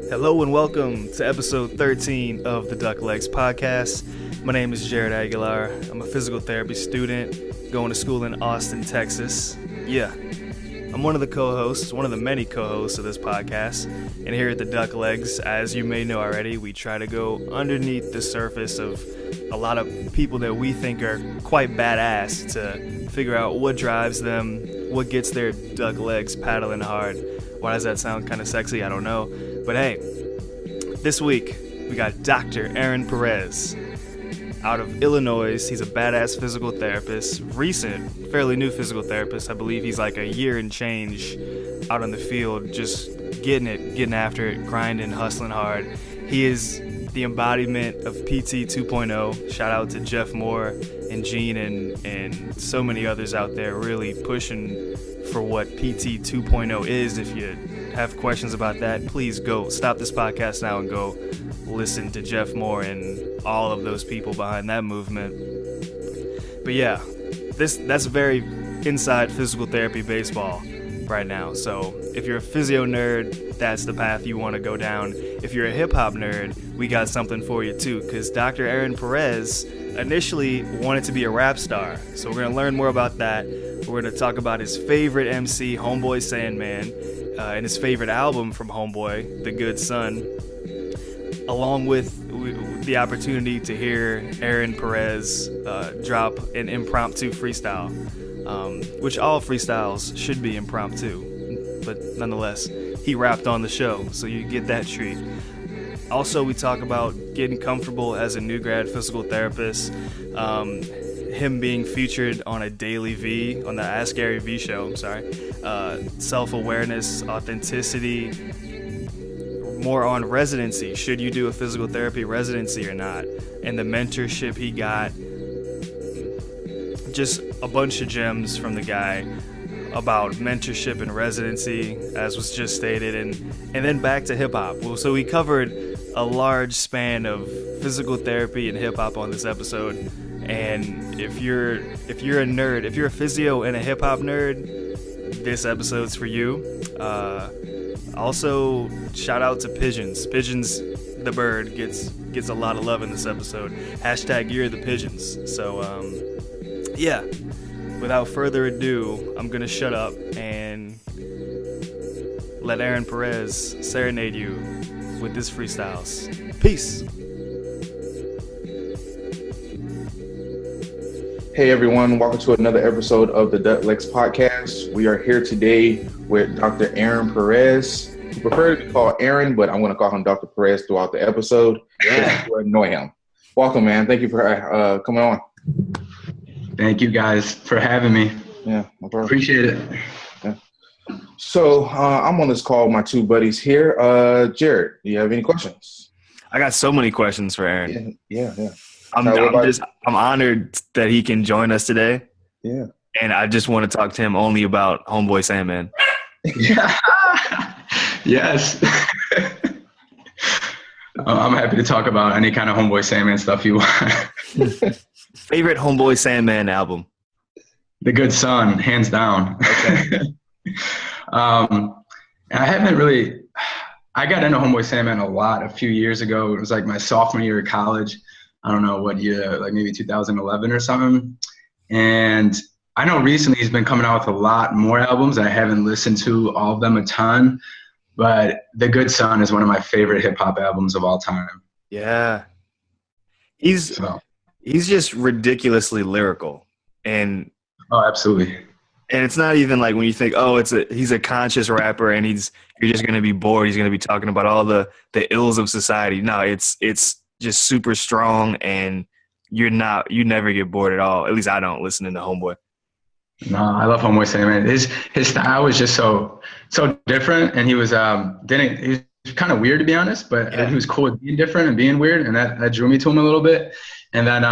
Hello and welcome to episode 13 of the Duck Legs podcast. My name is Jared Aguilar. I'm a physical therapy student going to school in Austin, Texas. Yeah, I'm one of the co-hosts, one of the many co-hosts of this podcast. And here at the Duck Legs, as you may know already, we try to go underneath the surface of a lot of people that we think are quite badass to figure out what drives them, what gets their duck legs paddling hard. Why does that sound kind of sexy? I don't know. But hey, this week we got Dr. Aaron Perez out of Illinois. He's a badass physical therapist, recent, fairly new physical therapist. I believe he's like a year and change out on the field, just getting it, getting after it, grinding, hustling hard. He is the embodiment of PT 2.0. Shout out to Jeff Moore and Gene and so many others out there really pushing for what PT 2.0 is. If you have questions about that, please go stop this podcast now and go listen to Jeff Moore and all of those people behind that movement. But yeah, that's very inside physical therapy baseball right now. So if you're a physio nerd, that's the path you want to go down. If you're a hip-hop nerd, we got something for you too, because Dr. Aaron Perez initially wanted to be a rap star. So we're going to learn more about that. We're going to talk about his favorite Emcee, Homeboy Sandman, and his favorite album from Homeboy, The Good Son, along with the opportunity to hear Aaron Perez drop an impromptu freestyle, which all freestyles should be impromptu, but nonetheless, he rapped on the show, so you get that treat. Also, we talk about getting comfortable as a new grad physical therapist, him being featured on a Gary Vee, on the Ask Gary Vee show, self-awareness, authenticity, more on residency. Should you do a physical therapy residency or not? And the mentorship he got. Just a bunch of gems from the guy about mentorship and residency, as was just stated, and then back to hip-hop. Well, so we covered a large span of physical therapy and hip-hop on this episode. And if you're a nerd, if you're a physio and a hip-hop nerd, this episode's for you. Also, shout out to pigeons. Pigeons, the bird, gets a lot of love in this episode. Hashtag you're the pigeons. So, yeah. Without further ado, I'm gonna shut up and let Aaron Perez serenade you with his freestyles. Peace. Hey everyone, welcome to another episode of the Duck Legs podcast. We are here today with Dr. Aaron Perez. I prefer to be called Aaron, but I'm going to call him Dr. Perez throughout the episode. Yeah. To annoy him. Welcome, man. Thank you for coming on. Thank you guys for having me. Yeah, no problem. Appreciate it. Yeah. So I'm on this call with my two buddies here. Jared, do you have any questions? I got so many questions for Aaron. Yeah. I'm honored that he can join us today. Yeah. And I just want to talk to him only about Homeboy Sandman. Yes. I'm happy to talk about any kind of Homeboy Sandman stuff you want. Favorite Homeboy Sandman album? The Good Son, hands down. Okay. I got into Homeboy Sandman a few years ago. It was like my sophomore year of college. I don't know what year, like maybe 2011 or something. And I know recently he's been coming out with a lot more albums. I haven't listened to all of them a ton, but The Good Son is one of my favorite hip hop albums of all time. Yeah. He's just ridiculously lyrical. And oh, absolutely. And it's not even like when you think, oh, he's a conscious rapper and you're just going to be bored. He's going to be talking about all the ills of society. No, it's just super strong, and you never get bored at all. At least I don't, listening to Homeboy. No, I love Homeboy Sandman. His style was just so different, and he was kind of weird, to be honest, but he was cool with being different and being weird, and that drew me to him a little bit. And then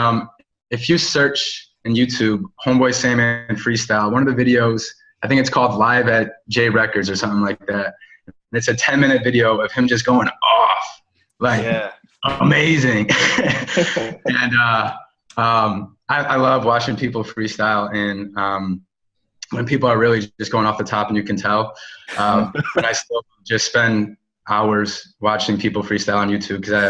if you search in YouTube Homeboy Sandman Freestyle, one of the videos, I think it's called Live at J Records or something like that. And it's a 10-minute video of him just going off, amazing. And I love watching people freestyle, and when people are really just going off the top, and you can tell. But I still just spend hours watching people freestyle on YouTube because I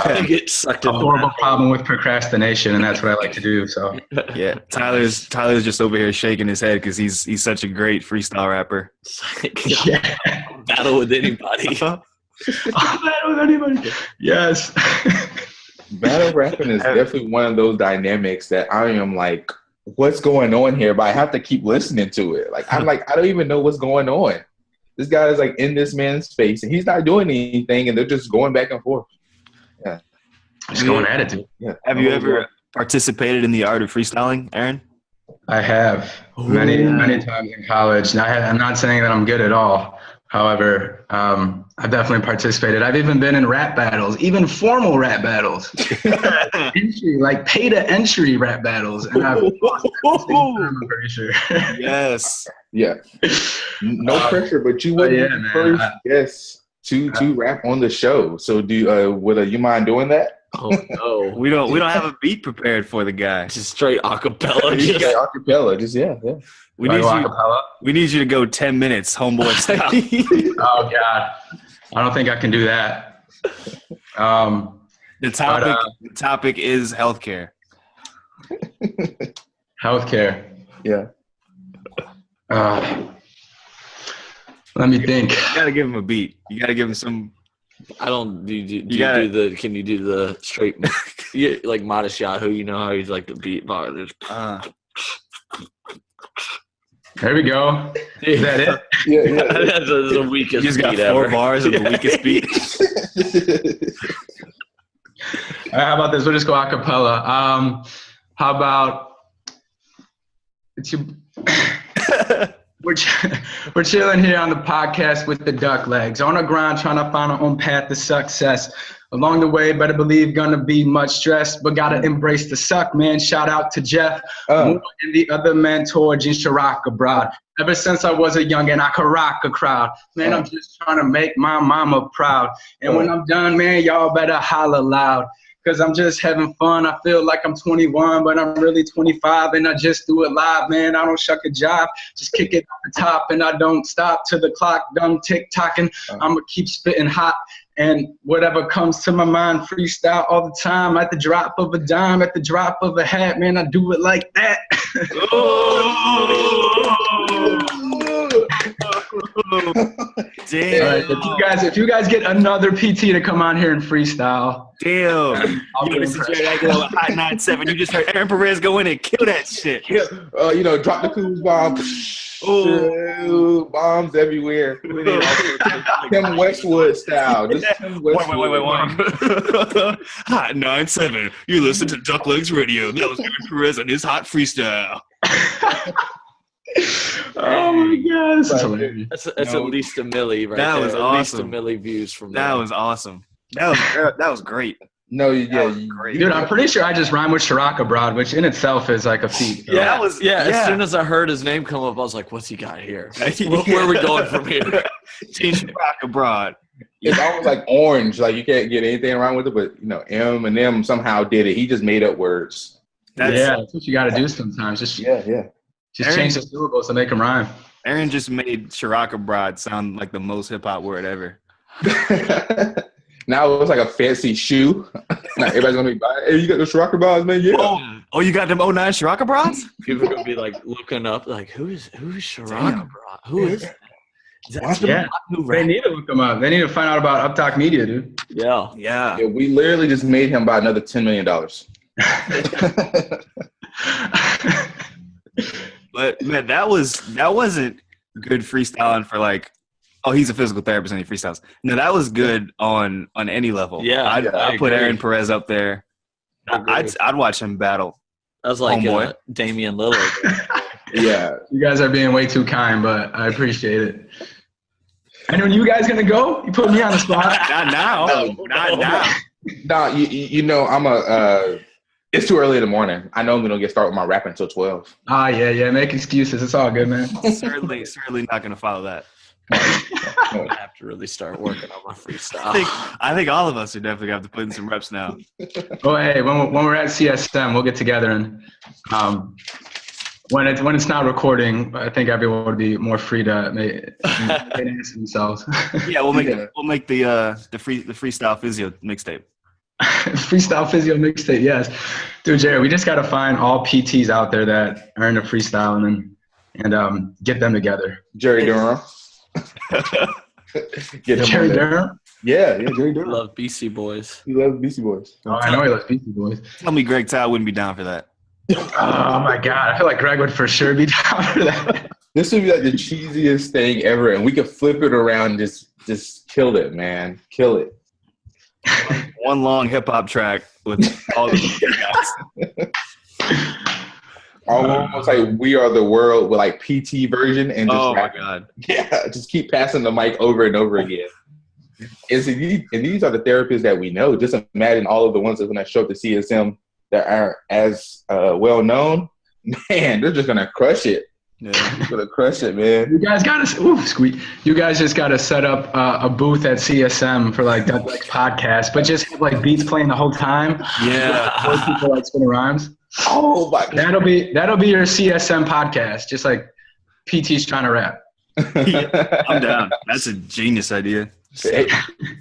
have You get sucked a into horrible that. problem with procrastination, and that's what I like to do. So Yeah, Tyler's just over here shaking his head because he's such a great freestyle rapper. It's like, battle with anybody. I'll battle with anybody. Yes. Battle rapping is definitely one of those dynamics that I am like, what's going on here? But I have to keep listening to it. Like, I'm like, I don't even know what's going on. This guy is like in this man's face and he's not doing anything and they're just going back and forth. Yeah. Just going at it, dude. Yeah. Have you ever participated in the art of freestyling, Aaron? I have many times in college. Now, I'm not saying that I'm good at all. However, I've definitely participated. I've even been in rap battles, even formal rap battles, like pay to entry rap battles, and I've lost at the same time, I'm pretty sure. Yes. Yeah. No pressure, but you were the first guest to rap on the show. So would you mind doing that? Oh no. We don't have a beat prepared for the guy. Just straight acapella. You got acapella, just yeah. We need you to go 10 minutes, homeboy style. Oh God, I don't think I can do that. The topic is healthcare. Healthcare. Yeah. Let me think. You gotta give him a beat. You gotta give him some. I don't can you do the straight like Modest Yahoo, you know how he's like the beat box. There we go. Is that it? Yeah. That's the weakest You just got beat 4 ever. bars of the weakest beat. All right, how about this? We'll just go a cappella. How about we're chilling here on the podcast with the duck legs, on the grind, trying to find our own path to success. Along the way, better believe gonna be much stress, but gotta embrace the suck, man. Shout out to Jeff and the other mentor, Jean Chirac abroad. Ever since I was a youngin', I could rock a crowd. Man, I'm just trying to make my mama proud. And when I'm done, man, y'all better holler loud. Cause I'm just having fun. I feel like I'm 21, but I'm really 25 and I just do it live, man. I don't shuck a jive, just kick it off the top and I don't stop till the clock done tick-tocking. I'ma keep spitting hot and whatever comes to my mind, freestyle all the time. At the drop of a dime, at the drop of a hat, man, I do it like that. Damn. All right, if you guys get another PT to come on here and freestyle. Damn. I'll This is Jerry Aguilar with Hot 97. You just heard Aaron Perez go in and kill that shit. Drop the cool bomb. Bombs everywhere. Tim Westwood style. Just Tim Westwood. Wait. Hot 97. You listen to Duck Legs Radio. That was Aaron Perez on his hot freestyle. Oh my God, this is hilarious. That's at least a milli right That there. was At awesome. least a milli views from That that. was awesome. That was great. No, yeah, Great. Dude, I'm pretty sure I just rhymed with Chirac abroad, which in itself is like a feet. Yeah, as soon as I heard his name come up, I was like, what's he got here? Where are we going from here? Teach rock abroad. It's almost like orange. Like you can't get anything wrong with it, but Eminem somehow did it. He just made up words. That's what you got to do sometimes. Just change the syllables to make them rhyme. Aaron just made Chirac abroad sound like the most hip hop word ever. Now it's like a fancy shoe. Now everybody's gonna be buying. Hey, you got the Chirac bras, man? Yeah. Oh, you got them 09 Chirac abroads? People are gonna be like looking up, like who's Chirac? Who is that? They need to look them up. They need to find out about Uptalk Media, dude. Yeah. We literally just made him buy another $10 million. But man, that wasn't good freestyling for like, oh, he's a physical therapist and he freestyles. No, that was good on any level. Yeah, I'd put Aaron Perez up there. I'd watch him battle. That was like Homeboy. Damian Lillard. Yeah. You guys are being way too kind, but I appreciate it. And when you guys gonna go? You put me on the spot. Not now. Not now. Nah, I'm it's too early in the morning. I know I'm gonna get started with my rapping until 12. Yeah. Make excuses. It's all good, man. Certainly not gonna follow that. I have to really start working on my freestyle. I think all of us are definitely gonna have to put in some reps now. Oh, hey, when we're at CSM, we'll get together and when it's not recording, I think everyone would be more free to answer themselves. Yeah, we'll make the freestyle physio mixtape. Freestyle physio mixtape, yes. Dude, Jared, we just got to find all PTs out there that are into freestyle and get them together. Jerry Durham. Jerry Durham? Yeah, Jerry Durham. Love BC Boys. He loves BC Boys. Oh, I know he loves BC Boys. Tell me Greg Todd wouldn't be down for that. Oh my God, I feel like Greg would for sure be down for that. This would be like the cheesiest thing ever, and we could flip it around and just kill it, man. Kill it. One long hip hop track with all the guys. Almost like We Are the World with like PT version and just my God. Yeah, just keep passing the mic over and over again. And these are the therapists that we know. Just imagine all of the ones that when I show up to CSM that aren't as well known. Man, they're just gonna crush it. Yeah, they're gonna crush it, man. You guys gotta You guys just gotta set up a booth at CSM for like that podcast, but just have like beats playing the whole time. Yeah, people like spinning rhymes. Oh my God. That'll be your CSM podcast. Just like PT's trying to rap. Yeah, I'm down. That's a genius idea. Hey,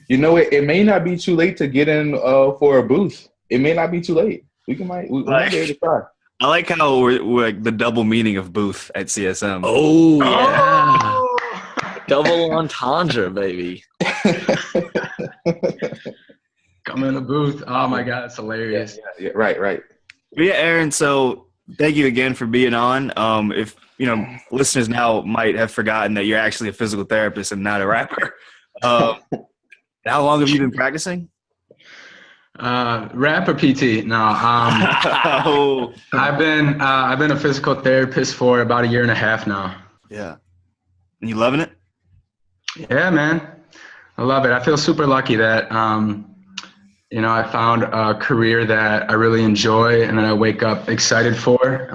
you know, it may not be too late to get in for a booth. It may not be too late. We might be able to try. I like how we're like the double meaning of booth at CSM. Oh, yeah. Double entendre, baby. Come in the booth. Oh, my God. It's hilarious. Yeah, right. But yeah, Aaron, so thank you again for being on. If, listeners now might have forgotten that you're actually a physical therapist and not a rapper. How long have you been practicing? Rap or PT? No. I've been a physical therapist for about 1.5 years now. Yeah. And you loving it? Yeah, man. I love it. I feel super lucky that, I found a career that I really enjoy and that I wake up excited for.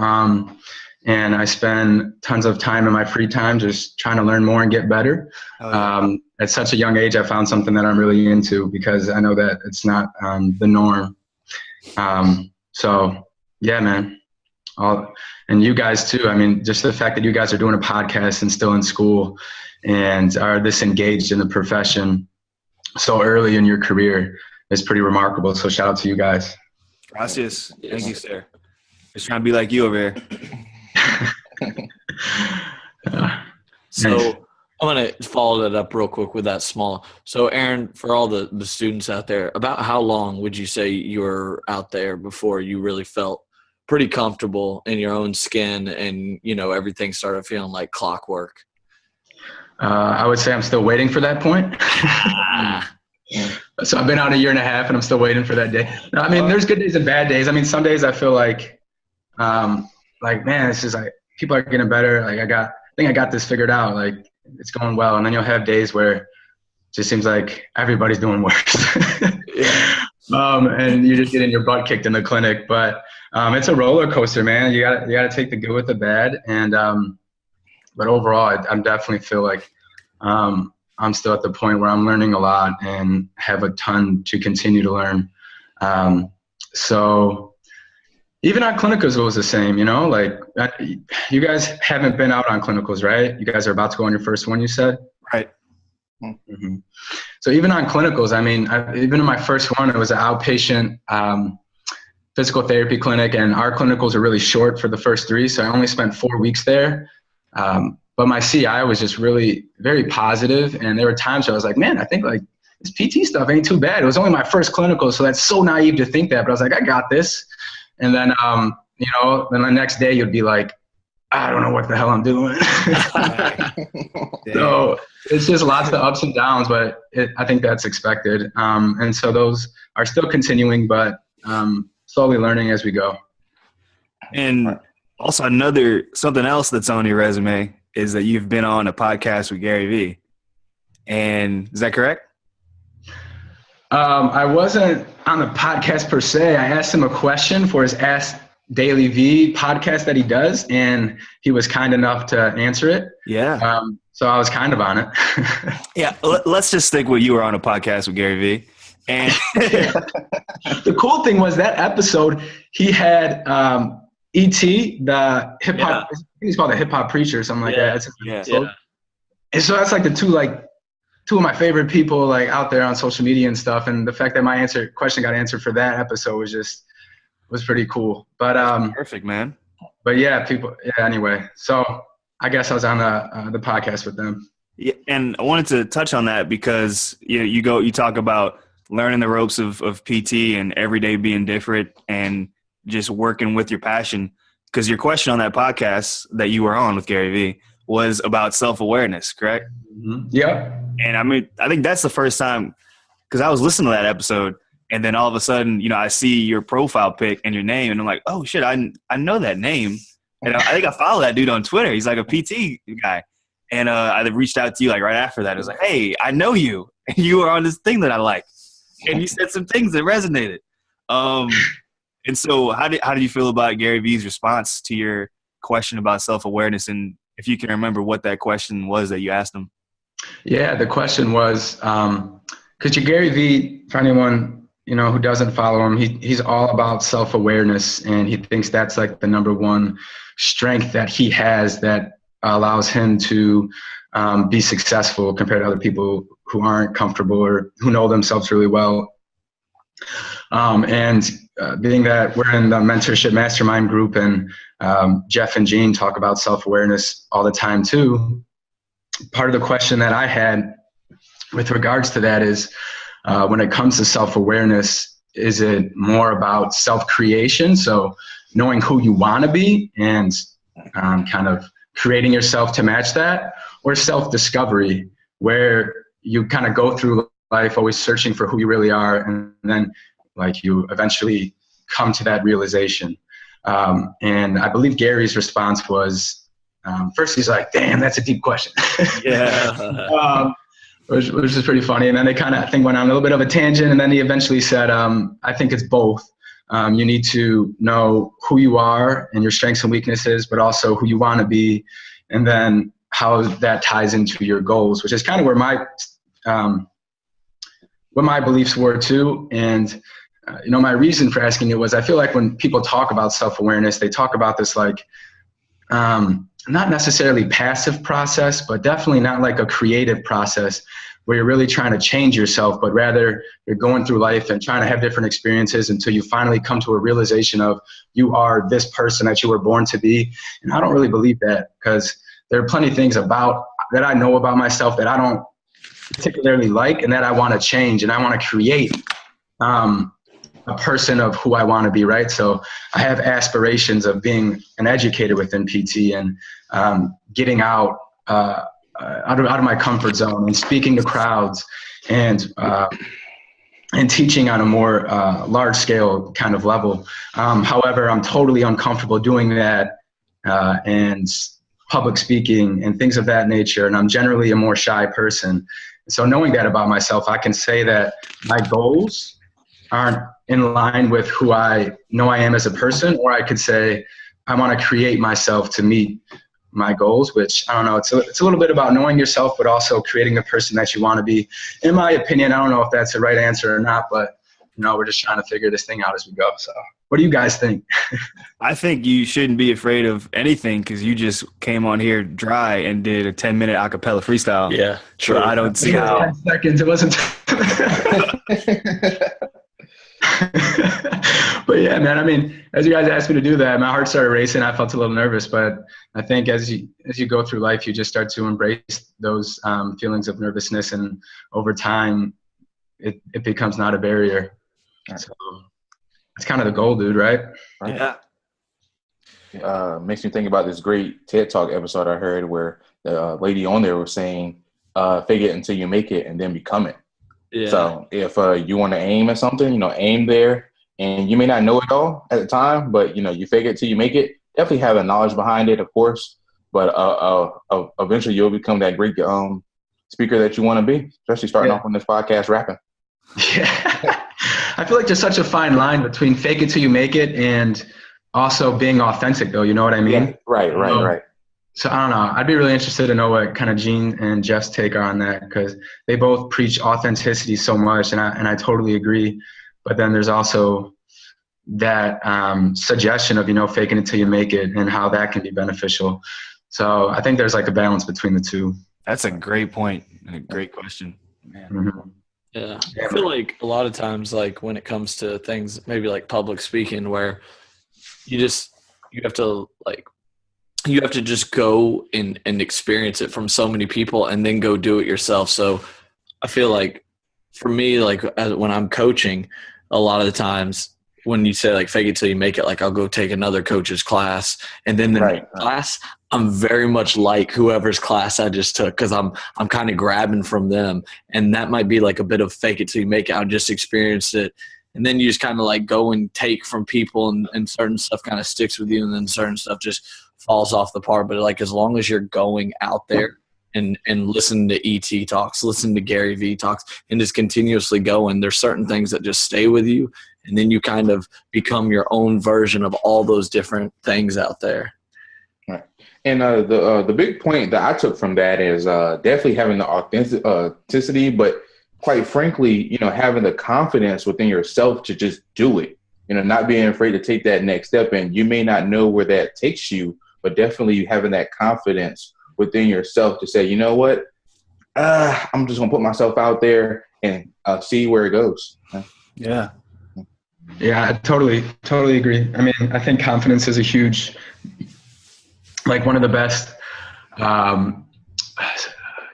And I spend tons of time in my free time just trying to learn more and get better. At such a young age, I found something that I'm really into because I know that it's not the norm. So, yeah, man. And you guys too. I mean, just the fact that you guys are doing a podcast and still in school and are this engaged in the profession so early in your career is pretty remarkable. So shout out to you guys. Gracias. Thank you, sir. Just trying to be like you over here. So I'm going to follow that up real quick with that small. So Aaron, for all the students out there, about how long would you say you were out there before you really felt pretty comfortable in your own skin and, everything started feeling like clockwork? I would say I'm still waiting for that point. So I've been out 1.5 years and I'm still waiting for that day. No, I mean, there's good days and bad days. I mean, some days I feel like man, it's just like people are getting better. Like I think I got this figured out. Like it's going well. And then you'll have days where it just seems like everybody's doing worse. And you're just getting your butt kicked in the clinic. But it's a roller coaster, man. You gotta take the good with the bad. And but overall, I definitely feel like I'm still at the point where I'm learning a lot and have a ton to continue to learn. So even on clinicals, it was the same, like you guys haven't been out on clinicals, right? You guys are about to go on your first one, you said? Right. Mm-hmm. So even on clinicals, I mean, even in my first one, it was an outpatient physical therapy clinic, and our clinicals are really short for the first 3. So I only spent 4 weeks there. But my CI was just really very positive, and there were times where I was like, man, I think like this PT stuff ain't too bad. It was only my first clinical, so that's so naive to think that. But I was like, I got this. And then, then the next day you'd be like, I don't know what the hell I'm doing. So it's just lots of ups and downs, but I think that's expected. And so those are still continuing, but slowly learning as we go. And also something else that's on your resume is that you've been on a podcast with Gary Vee. And is that correct? I wasn't on the podcast per se. I asked him a question for his Ask Daily V podcast that he does, and he was kind enough to answer it. Yeah. So I was kind of on it. Yeah. Let's just stick with you were on a podcast with Gary Vee. And the cool thing was that episode, he had E.T., the hip hop, Yeah. I think he's called a hip hop preacher or something like that. Yeah. And so that's like the two of my favorite people like out there on social media and stuff. And the fact that my question got answered for that episode was pretty cool. But Perfect, man. But yeah, anyway. So I guess I was on the podcast with them. Yeah, and I wanted to touch on that because you talk about learning the ropes of PT and every day being different and just working with your passion. Because your question on that podcast that you were on with Gary Vee was about self-awareness, correct? Mm-hmm. Yeah. And I mean, I think that's the first time, because I was listening to that episode, and then all of a sudden, I see your profile pic and your name, and I'm like, oh shit, I know that name, and I think I follow that dude on Twitter. He's like a PT guy, and I reached out to you like right after that. It was like, hey, I know you, and you were on this thing that I like, and you said some things that resonated. And so, how did you feel about Gary Vee's response to your question about self-awareness, and if you can remember what that question was that you asked him? Yeah, the question was, because Gary Vee, for anyone who doesn't follow him, he's all about self-awareness, and he thinks that's like the number one strength that he has that allows him to be successful compared to other people who aren't comfortable or who know themselves really well. And being that we're in the Mentorship Mastermind group, and Jeff and Gene talk about self-awareness all the time too, part of the question that I had with regards to that is, when it comes to self-awareness, is it more about self-creation, so knowing who you want to be and kind of creating yourself to match that, or self-discovery, where you kind of go through life always searching for who you really are, and then like you eventually come to that realization? And I believe Gary's response was, first he's like, damn, that's a deep question. Yeah. Which is pretty funny. And then they kind of, I think, went on a little bit of a tangent, and then he eventually said, I think it's both. You need to know who you are and your strengths and weaknesses, but also who you want to be, and then how that ties into your goals, which is kind of where my beliefs were too. And my reason for asking it was, I feel like when people talk about self-awareness, they talk about this like not necessarily passive process, but definitely not like a creative process where you're really trying to change yourself, but rather you're going through life and trying to have different experiences until you finally come to a realization of you are this person that you were born to be. And I don't really believe that, because there are plenty of things that I know about myself that I don't particularly like, and that I want to change, and I want to create a person of who I want to be, right? So I have aspirations of being an educator within PT, and getting out of my comfort zone and speaking to crowds, and teaching on a more large scale kind of level. However, I'm totally uncomfortable doing that, and public speaking and things of that nature. And I'm generally a more shy person. So knowing that about myself, I can say that my goals aren't in line with who I know I am as a person, or I could say I want to create myself to meet my goals, which I don't know. It's a little bit about knowing yourself, but also creating the person that you want to be. In my opinion, I don't know if that's the right answer or not, but we're just trying to figure this thing out as we go. So what do you guys think? I think you shouldn't be afraid of anything, because you just came on here dry and did a 10-minute acapella freestyle. Yeah, true. So I don't see how. 10 seconds. It wasn't. But yeah, man, I mean, as you guys asked me to do that, my heart started racing. I felt a little nervous, but I think as you go through life, you just start to embrace those feelings of nervousness, and over time, it becomes not a barrier. So it's kind of the goal, dude, right? Yeah. Makes me think about this great TED Talk episode I heard where the lady on there was saying, fake it until you make it and then become it. Yeah. So if you want to aim at something, aim there, and you may not know it all at the time, but you fake it till you make it. Definitely have the knowledge behind it, of course, but eventually you'll become that great speaker that you want to be, especially starting off on this podcast rapping. Yeah. I feel like there's such a fine line between fake it till you make it and also being authentic, though. You know what I mean? Yeah. Right. So I don't know. I'd be really interested to know what kind of Gene and Jeff's take are on that, because they both preach authenticity so much, and I totally agree. But then there's also that suggestion of, fake it until you make it, and how that can be beneficial. So I think there's like a balance between the two. That's a great point and a great question. Mm-hmm. Yeah. I feel like a lot of times, like when it comes to things, maybe like public speaking, where you have to just go and experience it from so many people and then go do it yourself. So I feel like for me, like when I'm coaching, a lot of the times when you say like fake it till you make it, like I'll go take another coach's class, and then the next class, I'm very much like whoever's class I just took, because I'm kind of grabbing from them, and that might be like a bit of fake it till you make it. I'll just experience it, and then you just kind of like go and take from people, and certain stuff kind of sticks with you, and then certain stuff just falls off the part. But like as long as you're going out there and listen to ET talks, listen to Gary Vee talks, and just continuously going, there's certain things that just stay with you, and then you kind of become your own version of all those different things out there. Right. And the big point that I took from that is definitely having the authenticity, but quite frankly, having the confidence within yourself to just do it, not being afraid to take that next step. And you may not know where that takes you, but definitely having that confidence within yourself to say, you know what, I'm just gonna put myself out there and see where it goes. Yeah. Yeah, I totally agree. I mean, I think confidence is a huge, like one of the best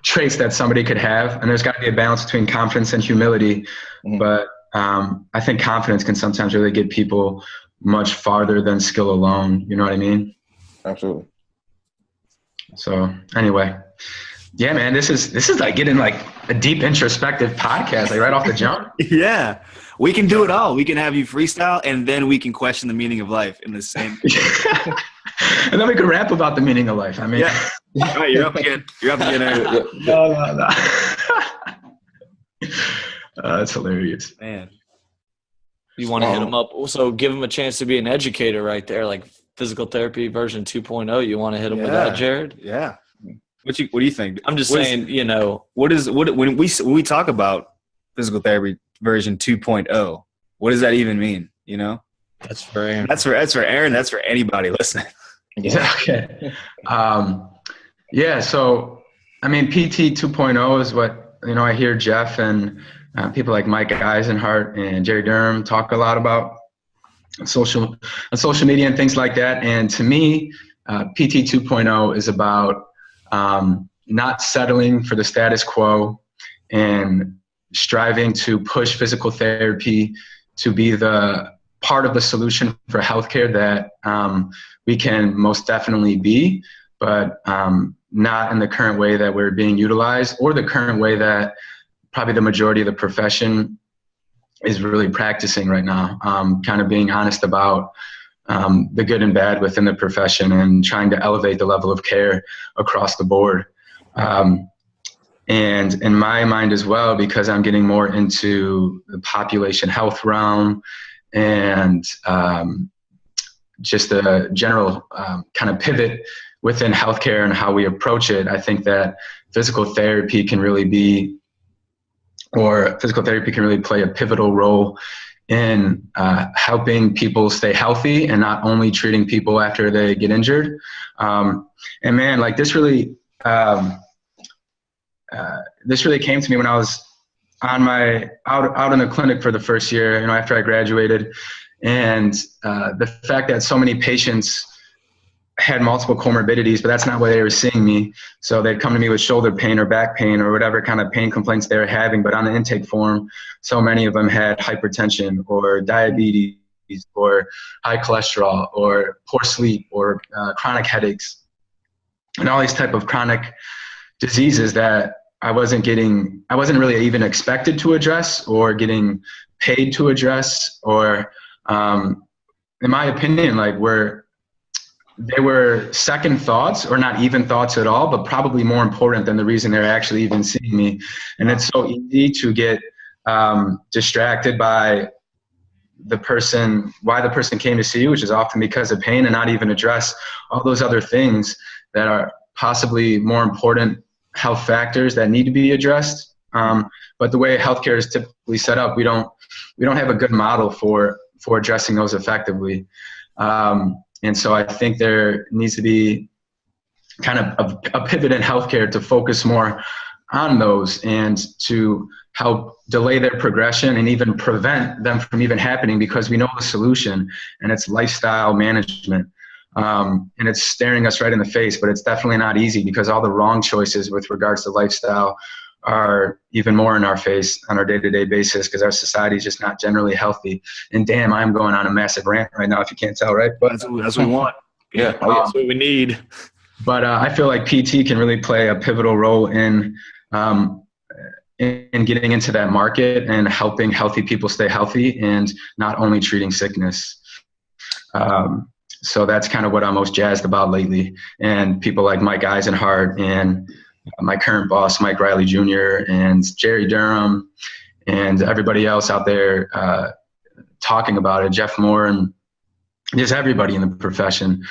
traits that somebody could have. And there's got to be a balance between confidence and humility. Mm-hmm. But I think confidence can sometimes really get people much farther than skill alone. You know what I mean? Absolutely. So anyway, yeah, man, this is like getting like a deep introspective podcast, like right off the jump. Yeah. We can do it all. We can have you freestyle, and then we can question the meaning of life in the same. And then we can rap about the meaning of life. I mean, yeah. All right, you're up again. No. That's hilarious. Man. You want to hit him up. Also, give him a chance to be an educator right there, like physical therapy version 2.0. You want to hit him with that, Jared? Yeah. What do you think? I'm just saying, when we talk about physical therapy version 2.0, what does that even mean? That's for Aaron. That's for Aaron. That's for anybody listening. Yeah. Okay. Yeah. So, I mean, PT 2.0 is what, I hear Jeff and people like Mike Eisenhart and Jerry Durham talk a lot about on social media and things like that. And to me, PT 2.0 is about not settling for the status quo and striving to push physical therapy to be the part of the solution for healthcare that we can most definitely be, but not in the current way that we're being utilized, or the current way that probably the majority of the profession is really practicing right now. Kind of being honest about the good and bad within the profession, and trying to elevate the level of care across the board. And in my mind as well, because I'm getting more into the population health realm and just the general kind of pivot within healthcare and how we approach it, I think that physical therapy can really play a pivotal role in helping people stay healthy and not only treating people after they get injured. And man, like this really came to me when I was on my out in the clinic for the first year, after I graduated, and the fact that so many patients had multiple comorbidities, but that's not why they were seeing me. So they'd come to me with shoulder pain or back pain or whatever kind of pain complaints they were having. But on the intake form, so many of them had hypertension or diabetes or high cholesterol or poor sleep or chronic headaches and all these type of chronic diseases that I wasn't really even expected to address or getting paid to address, or in my opinion, like they were second thoughts or not even thoughts at all, but probably more important than the reason they're actually even seeing me. And it's so easy to get distracted by why the person came to see you, which is often because of pain, and not even address all those other things that are possibly more important health factors that need to be addressed. But the way healthcare is typically set up, we don't have a good model for for addressing those effectively. And so I think there needs to be kind of a pivot in healthcare to focus more on those and to help delay their progression and even prevent them from even happening, because we know the solution, and it's lifestyle management. And it's staring us right in the face, but it's definitely not easy, because all the wrong choices with regards to lifestyle are even more in our face on our day-to-day basis, because our society is just not generally healthy. And damn, I'm going on a massive rant right now, if you can't tell, right? But That's what we want. Yeah. That's what we need. But I feel like PT can really play a pivotal role in getting into that market and helping healthy people stay healthy, and not only treating sickness. So that's kind of what I'm most jazzed about lately. And people like Mike Eisenhart and my current boss, Mike Riley Jr., and Jerry Durham, and everybody else out there talking about it, Jeff Moore, and just everybody in the profession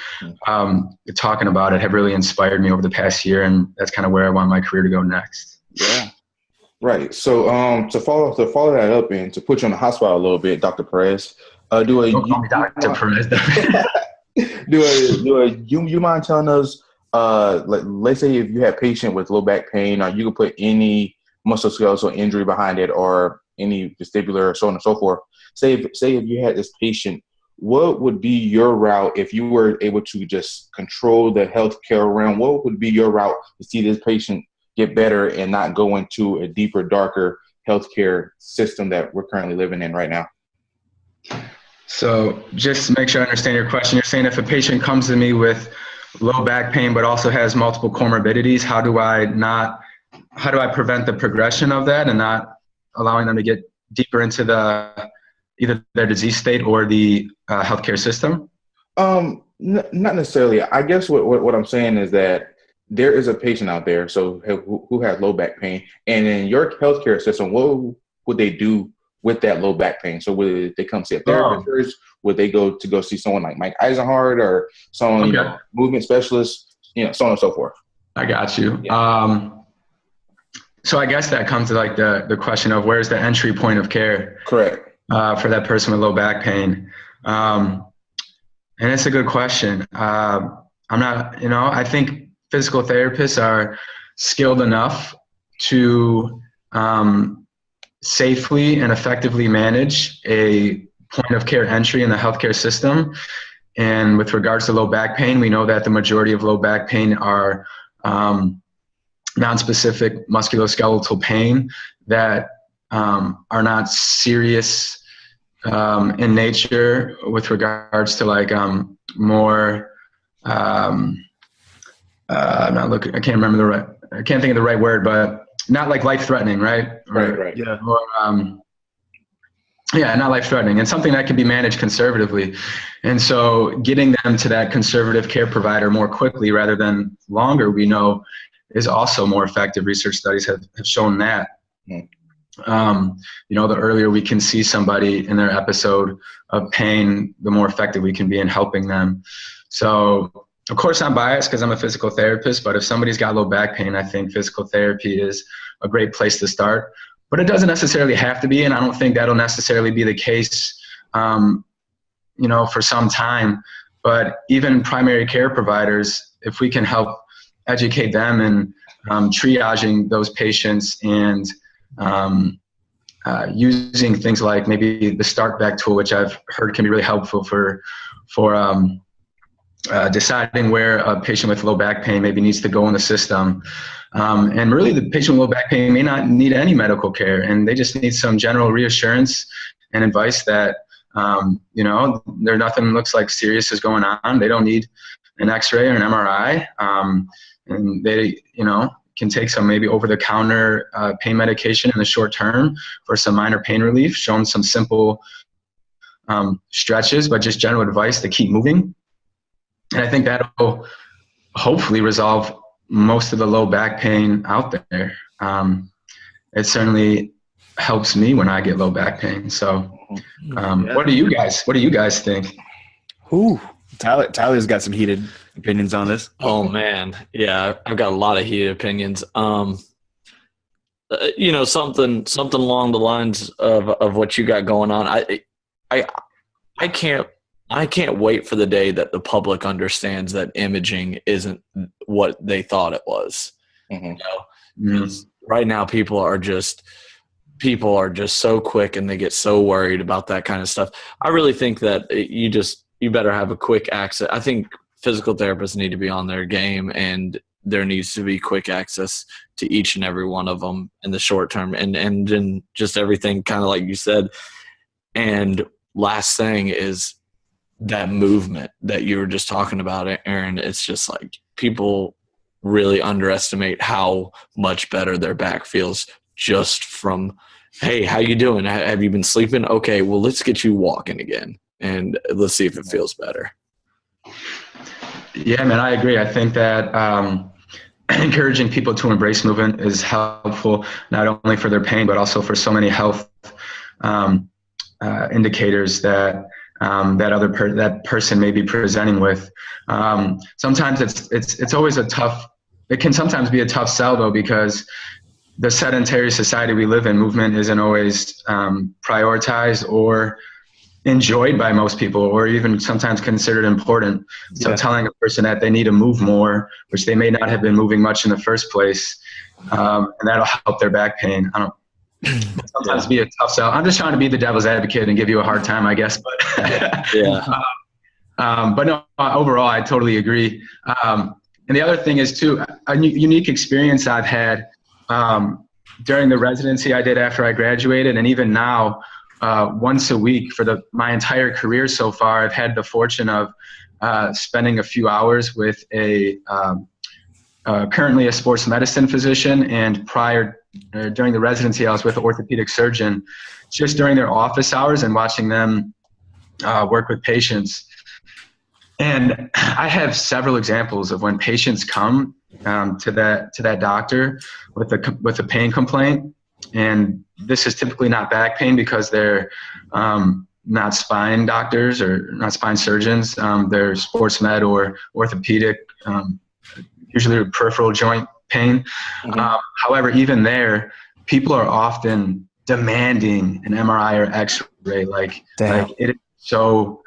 talking about it have really inspired me over the past year. And that's kind of where I want my career to go next. Yeah. Right. So to follow that up and to put you on the hot spot a little bit, Dr. Perez, Don't call me Dr. Perez. you mind telling us, let's say if you have a patient with low back pain, or you can put any musculoskeletal injury behind it, or any vestibular, so on and so forth. Say if you had this patient, what would be your route if you were able to just control the healthcare realm? What would be your route to see this patient get better and not go into a deeper, darker healthcare system that we're currently living in right now? So just to make sure I understand your question, you're saying if a patient comes to me with low back pain but also has multiple comorbidities, how do I prevent the progression of that and not allowing them to get deeper into either their disease state or the healthcare system? Not necessarily. I guess what I'm saying is that there is a patient out there who has low back pain, and in your healthcare system, what would they do with that low back pain? So would they come see a therapist first? Would they go see someone like Mike Eisenhart or someone, movement specialist, so on and so forth? I got you. Yeah. So I guess that comes to like the question of where's the entry point of care? Correct. For that person with low back pain. And it's a good question. I'm not, I think physical therapists are skilled enough to safely and effectively manage a point of care entry in the healthcare system. And with regards to low back pain, we know that the majority of low back pain are nonspecific musculoskeletal pain that are not serious in nature with regards to like more I can't think of the right word, but not like life-threatening, right? Right. Yeah. Or, not life-threatening, and something that can be managed conservatively. And so getting them to that conservative care provider more quickly rather than longer, we know, is also more effective. Research studies have shown that. The earlier we can see somebody in their episode of pain, the more effective we can be in helping them. So, of course, I'm biased because I'm a physical therapist, but if somebody's got low back pain, I think physical therapy is a great place to start. But it doesn't necessarily have to be, and I don't think that'll necessarily be the case, for some time. But even primary care providers, if we can help educate them in triaging those patients and using things like maybe the Start Back tool, which I've heard can be really helpful for deciding where a patient with low back pain maybe needs to go in the system. And really the patient with low back pain may not need any medical care, and they just need some general reassurance and advice that, there nothing looks like serious is going on. They don't need an X-ray or an MRI. And they, can take some maybe over-the-counter pain medication in the short term for some minor pain relief, show them some simple stretches, but just general advice to keep moving. And I think that'll hopefully resolve most of the low back pain out there. It certainly helps me when I get low back pain. So what do you guys think? Ooh, Tyler's got some heated opinions on this. Oh man. Yeah. I've got a lot of heated opinions. Something along the lines of what you got going on. I can't wait for the day that the public understands that imaging isn't what they thought it was. Mm-hmm. Because right now people are just so quick and they get so worried about that kind of stuff. I really think that you better have a quick access. I think physical therapists need to be on their game, and there needs to be quick access to each and every one of them in the short term, and just everything kind of like you said. And last thing is that movement that you were just talking about, Aaron. It's just like people really underestimate how much better their back feels just from, hey, how you doing? Have you been sleeping? Okay, well, let's get you walking again, and let's see if it feels better. Yeah, man, I agree. I think that encouraging people to embrace movement is helpful, not only for their pain, but also for so many health indicators that that person may be presenting with. Sometimes it's always it can sometimes be a tough sell though, because the sedentary society we live in, movement isn't always prioritized or enjoyed by most people, or even sometimes considered important. So telling a person that they need to move more, which they may not have been moving much in the first place, and that'll help their back pain. I don't sometimes be a tough sell. I'm just trying to be the devil's advocate and give you a hard time, I guess. But but no, overall, I totally agree. And the other thing is too, a unique experience I've had during the residency I did after I graduated, and even now, once a week for my entire career so far, I've had the fortune of spending a few hours with currently a sports medicine physician, and during the residency I was with an orthopedic surgeon, just during their office hours and watching them work with patients. And I have several examples of when patients come to that doctor with a pain complaint, and this is typically not back pain because they're not spine doctors or not spine surgeons. They're sports med or orthopedic, usually peripheral joint pain. Mm-hmm. However, even there, people are often demanding an MRI or X-ray. Like it is so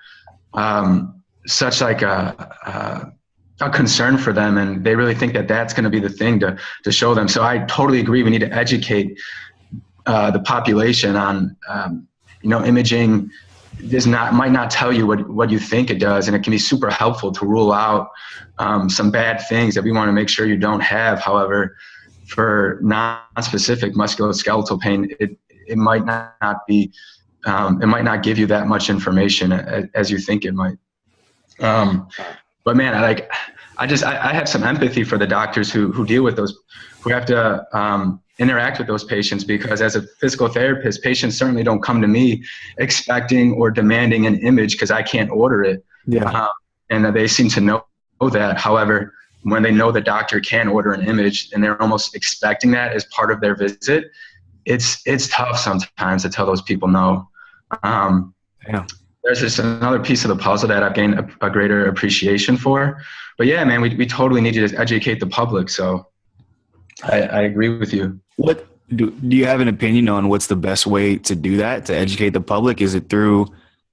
such like a concern for them, and they really think that that's going to be the thing to show them. So I totally agree. We need to educate the population on, imaging might not tell you what you think it does, and it can be super helpful to rule out some bad things that we want to make sure you don't have. However, for non-specific musculoskeletal pain, it might not be, it might not give you that much information as you think it might. But man, I have some empathy for the doctors who deal with those, who have to interact with those patients, because as a physical therapist, patients certainly don't come to me expecting or demanding an image because I can't order it. And they seem to know that. However, when they know the doctor can order an image and they're almost expecting that as part of their visit, it's tough sometimes to tell those people no. There's just another piece of the puzzle that I've gained a greater appreciation for. But yeah, man, we totally need to educate the public. So I agree with you. What do you have an opinion on what's the best way to do that, to educate the public? Is it through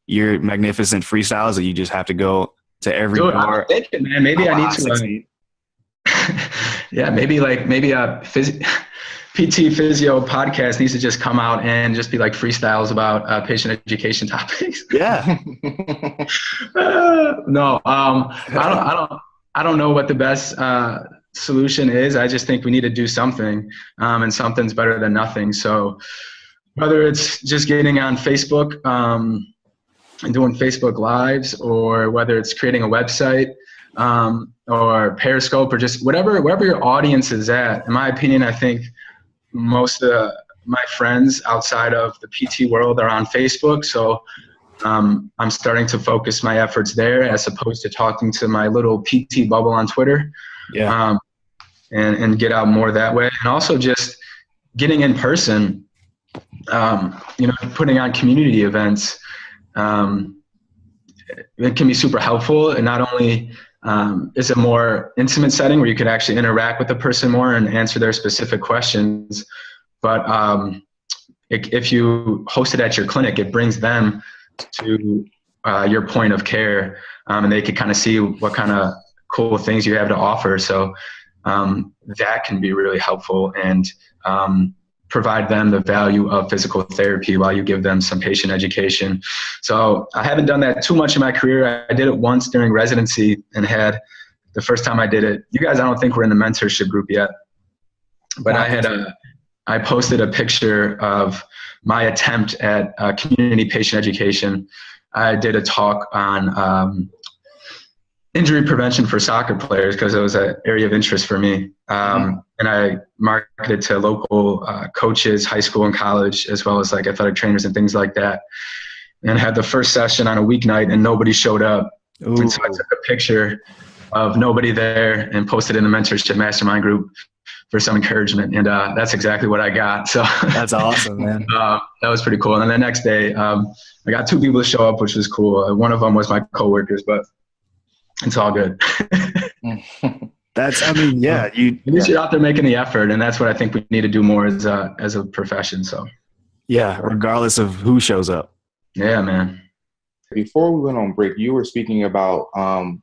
your magnificent freestyles that you just have to go to every door? I'm thinking, man, maybe I need to. Maybe a PT Physio podcast needs to just come out and just be like freestyles about patient education topics. Yeah. No, I don't know what the best solution is. I just think we need to do something, and something's better than nothing. So whether it's just getting on Facebook and doing Facebook Lives, or whether it's creating a website, or Periscope, or just wherever your audience is at. In my opinion, I think most of my friends outside of the PT world are on Facebook. So I'm starting to focus my efforts there as opposed to talking to my little PT bubble on Twitter. And get out more that way. And also just getting in person, putting on community events. It can be super helpful. And not only is a more intimate setting where you can actually interact with the person more and answer their specific questions, but if you host it at your clinic, it brings them to your point of care, and they could kind of see what kind of cool things you have to offer. So that can be really helpful, and provide them the value of physical therapy while you give them some patient education. So I haven't done that too much in my career. I did it once during residency, and had the first time I did it. You guys, I don't think we're in the mentorship group yet, but I posted a picture of my attempt at community patient education. I did a talk on injury prevention for soccer players because it was an area of interest for me. And I marketed to local coaches, high school and college, as well as like athletic trainers and things like that. And had the first session on a weeknight, and nobody showed up. Ooh. And so I took a picture of nobody there and posted in the mentorship mastermind group for some encouragement. And that's exactly what I got. So that's awesome, man. That was pretty cool. And then the next day, I got 2 people to show up, which was cool. One of them was my coworkers, but it's all good. That's, I mean, yeah. At least you're out there making the effort, and that's what I think we need to do more as a profession. So, yeah, regardless of who shows up. Yeah, man. Before we went on break, you were speaking about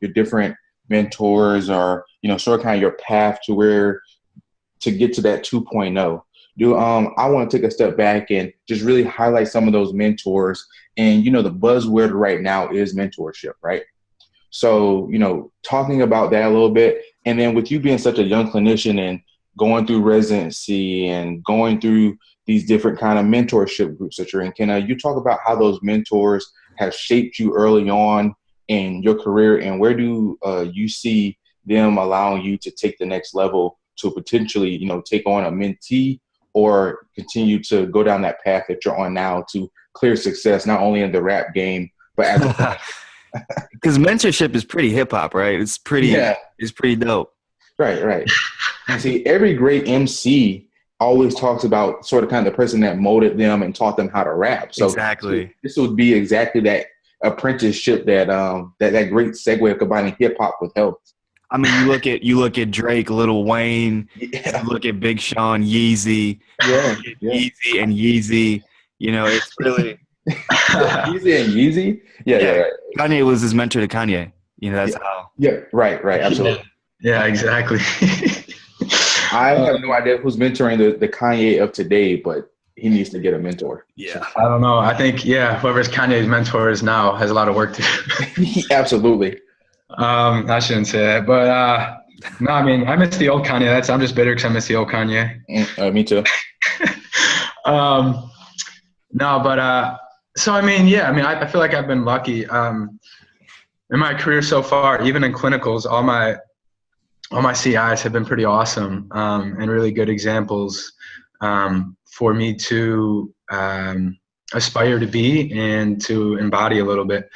your different mentors, or sort of kind of your path to get to that 2.0. I want to take a step back and just really highlight some of those mentors. And the buzzword right now is mentorship, right? So, talking about that a little bit, and then with you being such a young clinician and going through residency and going through these different kind of mentorship groups that you're in, can you talk about how those mentors have shaped you early on in your career, and where do you see them allowing you to take the next level to potentially, take on a mentee or continue to go down that path that you're on now to clear success, not only in the rap game, but as a because mentorship is pretty hip hop, right? It's pretty dope. Right. And see, every great MC always talks about sort of kind of the person that molded them and taught them how to rap. So exactly, this would be exactly that apprenticeship that that great segue of combining hip hop with health. I mean, you look at Drake, Lil Wayne, you look at Big Sean, Yeezy, Yeezy and Yeezy. It's really Yeezy and Yeezy. Yeah, right. Kanye was his mentor to Kanye. That's how. Yeah, right, absolutely. Yeah, exactly. I have no idea who's mentoring the Kanye of today, but he needs to get a mentor. Yeah. I don't know. I think, whoever's Kanye's mentor is now has a lot of work to do. Absolutely. I shouldn't say that, but no, I mean, I miss the old Kanye. I'm just bitter because I miss the old Kanye. Me too. No, but so I mean, I feel like I've been lucky in my career so far. Even in clinicals, all my CIs have been pretty awesome and really good examples for me to aspire to be and to embody a little bit.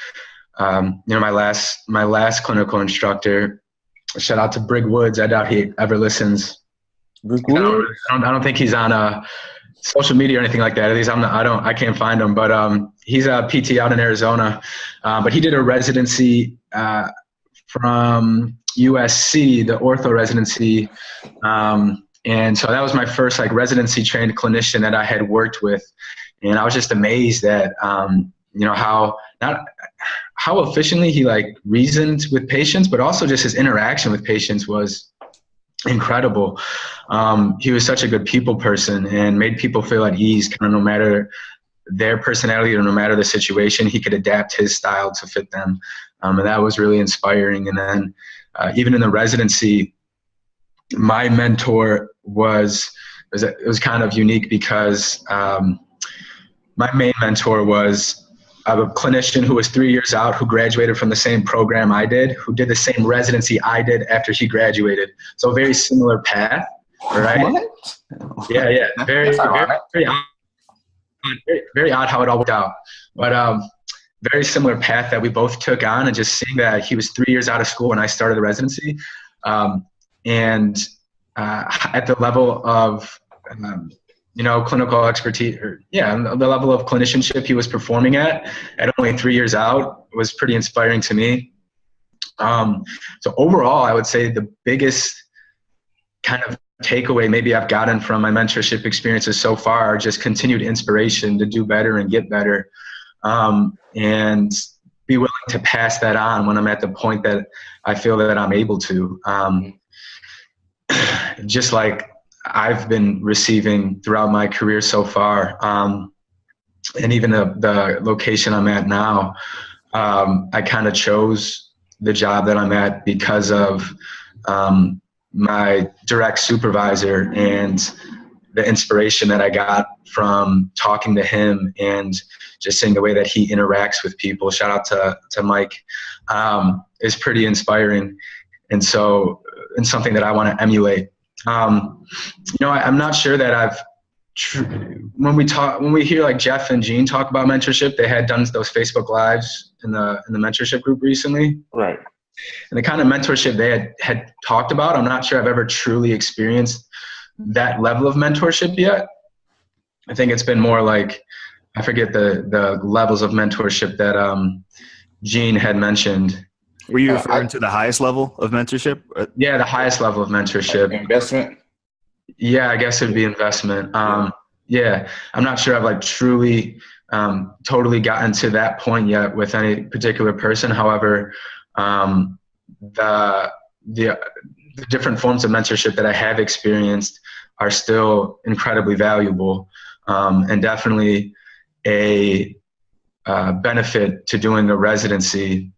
My last clinical instructor, shout out to Brig Woods. I doubt he ever listens. I don't think he's on social media or anything like that. At least I can't find him, but he's a PT out in Arizona. But he did a residency from USC, the ortho residency. And so that was my first residency trained clinician that I had worked with. And I was just amazed at, how efficiently he reasoned with patients, but also just his interaction with patients was incredible. He was such a good people person and made people feel at ease, kind of no matter their personality or no matter the situation. He could adapt his style to fit them. And that was really inspiring. And then even in the residency, my mentor was kind of unique because my main mentor was a clinician who was 3 years out, who graduated from the same program I did, who did the same residency I did after he graduated. So a very similar path, right? What? Yeah. Very odd how it all worked out. But very similar path that we both took on, and just seeing that he was 3 years out of school when I started the residency. And at the level of clinical expertise, the level of clinicianship he was performing at only 3 years out was pretty inspiring to me. So overall, I would say the biggest kind of takeaway maybe I've gotten from my mentorship experiences so far are just continued inspiration to do better and get better. And be willing to pass that on when I'm at the point that I feel that I'm able to. Just like I've been receiving throughout my career so far, and even the location I'm at now, I kind of chose the job that I'm at because of my direct supervisor and the inspiration that I got from talking to him and just seeing the way that he interacts with people. Shout out to Mike, is pretty inspiring. And so, and something that I want to emulate. I'm not sure that when we hear like Jeff and Gene talk about mentorship, they had done those Facebook Lives in the mentorship group recently. Right. And the kind of mentorship they had talked about, I'm not sure I've ever truly experienced that level of mentorship yet. I think it's been more like, I forget the levels of mentorship that Gene had mentioned. Were you referring to the highest level of mentorship? Yeah, the highest level of mentorship. Investment? Yeah, I guess it'd be investment. Yeah, I'm not sure I've like truly totally gotten to that point yet with any particular person. However, the different forms of mentorship that I have experienced are still incredibly valuable, and definitely a benefit to doing a residency.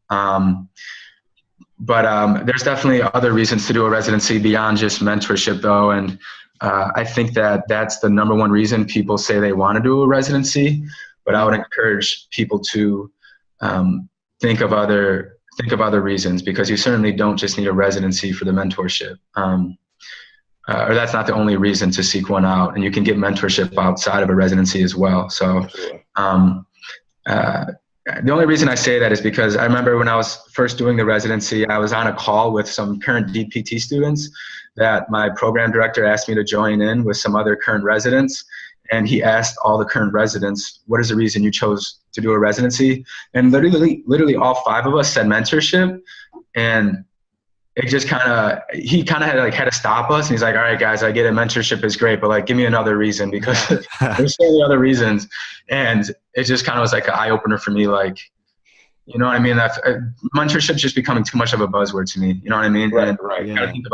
But there's definitely other reasons to do a residency beyond just mentorship, though. And I think that that's the number one reason people say they want to do a residency. But I would encourage people to think of other reasons, because you certainly don't just need a residency for the mentorship. Or that's not the only reason to seek one out. And you can get mentorship outside of a residency as well. So the only reason I say that is because I remember when I was first doing the residency, I was on a call with some current DPT students that my program director asked me to join in with some other current residents. And he asked all the current residents, what is the reason you chose to do a residency? And literally all 5 of us said mentorship. And it just he had to stop us. And he's like, all right, guys, I get it. Mentorship is great, but like, give me another reason, because there's so many other reasons. And it just kind of was like an eye opener for me. Like, you know what I mean? Mentorship's just becoming too much of a buzzword to me. You know what I mean? Right, and right. You gotta think of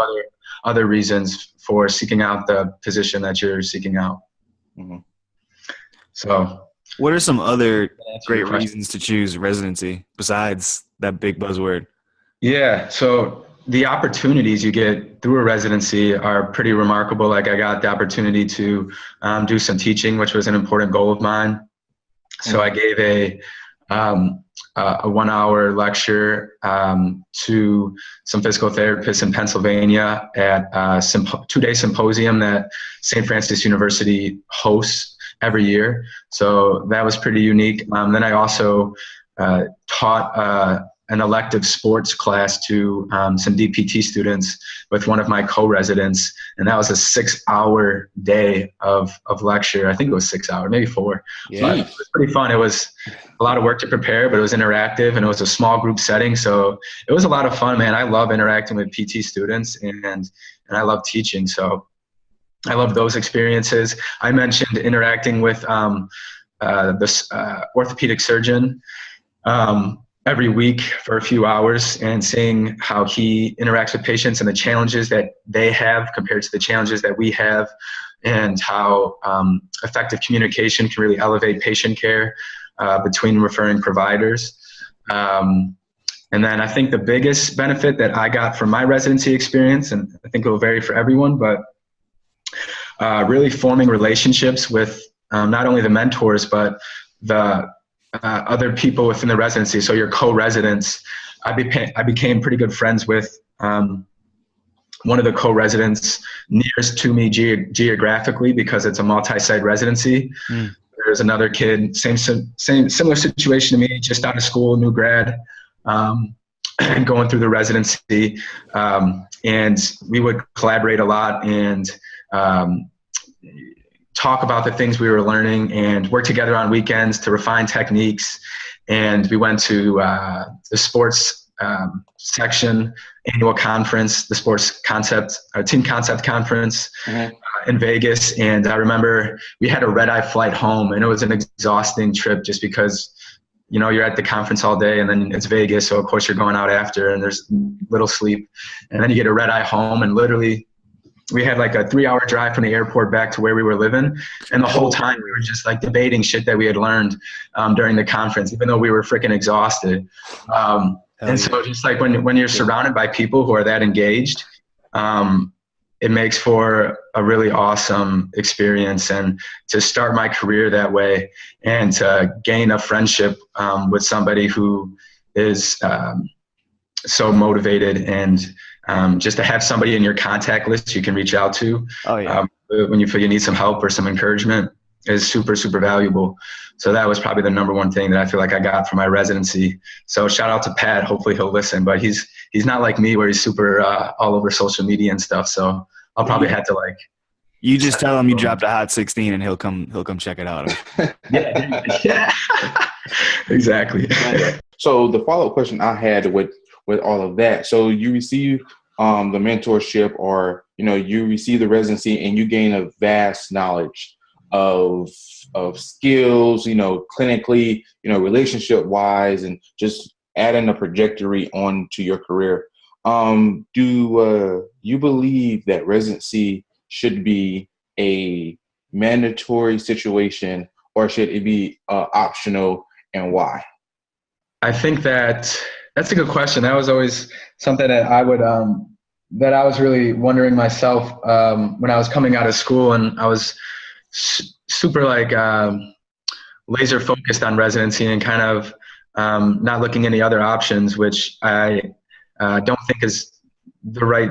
other reasons for seeking out the position that you're seeking out. Mm-hmm. So what are some other great reasons to choose residency besides that big buzzword? Yeah. So the opportunities you get through a residency are pretty remarkable. Like, I got the opportunity to do some teaching, which was an important goal of mine. So I gave a 1-hour lecture to some physical therapists in Pennsylvania at a 2-day symposium that St. Francis University hosts every year. So that was pretty unique. Then I also taught an elective sports class to some DPT students with one of my co-residents. And that was a 6-hour day of lecture. I think it was 6 hours, maybe 4. Yeah. But it was pretty fun. It was a lot of work to prepare, but it was interactive, and it was a small group setting. So it was a lot of fun, man. I love interacting with PT students, and I love teaching. So I love those experiences. I mentioned interacting with this orthopedic surgeon every week for a few hours, and seeing how he interacts with patients and the challenges that they have compared to the challenges that we have, and how effective communication can really elevate patient care between referring providers. And then I think the biggest benefit that I got from my residency experience, and I think it will vary for everyone, but really forming relationships with not only the mentors, but the other people within the residency. So your co-residents, I became pretty good friends with one of the co-residents nearest to me geographically, because it's a multi-site residency. There's another kid, similar situation to me, just out of school, new grad, and going through the residency. And we would collaborate a lot and talk about the things we were learning, and work together on weekends to refine techniques. And we went to the sports section annual conference, the sports concept, team concept conference in Vegas. And I remember we had a red-eye flight home, and it was an exhausting trip just because you're at the conference all day, and then it's Vegas. So of course you're going out after, and there's little sleep, and then you get a red eye home, and literally we had like a 3-hour drive from the airport back to where we were living. And the whole time we were just like debating shit that we had learned during the conference, even though we were freaking exhausted. And so just like when you're surrounded by people who are that engaged, it makes for a really awesome experience. And to start my career that way and to gain a friendship with somebody who is so motivated, and just to have somebody in your contact list you can reach out to when you feel you need some help or some encouragement is super, super valuable. So that was probably the number one thing that I feel like I got from my residency. So shout out to Pat. Hopefully he'll listen, but he's not like me where he's super all over social media and stuff. So I'll probably have to like. You just tell him you dropped a hot 16 and he'll come check it out. Yeah. Exactly. So the follow-up question I had with all of that, so you receive the mentorship, or you receive the residency, and you gain a vast knowledge of skills, clinically, relationship wise, and just adding a trajectory onto your career. Do you believe that residency should be a mandatory situation, or should it be optional, and why? I think that's a good question. That was always something that I was really wondering myself when I was coming out of school, and I was super like laser focused on residency and kind of not looking any other options, which I don't think was the right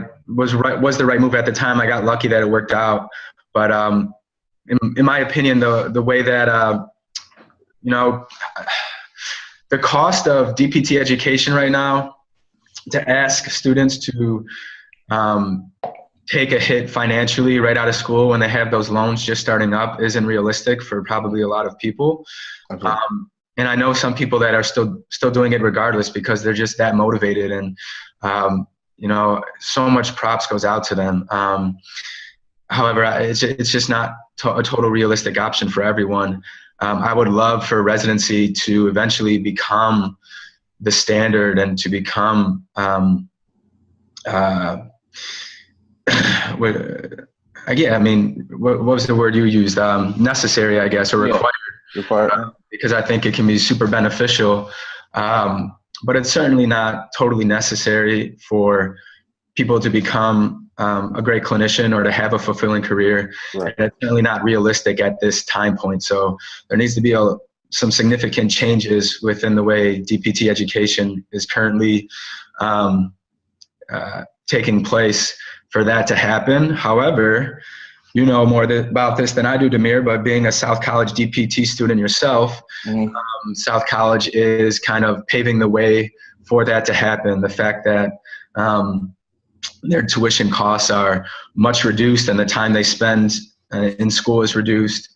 move at the time. I got lucky that it worked out, but in my opinion, the way that the cost of DPT education right now, to ask students to take a hit financially right out of school when they have those loans just starting up, isn't realistic for probably a lot of people. Okay. And I know some people that are still doing it regardless because they're just that motivated, and so much props goes out to them. However, it's just not a total realistic option for everyone. I would love for residency to eventually become the standard and to become what was the word you used? Necessary, I guess, or required. Because I think it can be super beneficial, but it's certainly not totally necessary for people to become a great clinician or to have a fulfilling career. Right. And it's certainly not realistic at this time point. So there needs to be some significant changes within the way DPT education is currently taking place for that to happen. However, you know more about this than I do, Dy'mire, but being a South College DPT student yourself, South College is kind of paving the way for that to happen. The fact that their tuition costs are much reduced and the time they spend in school is reduced,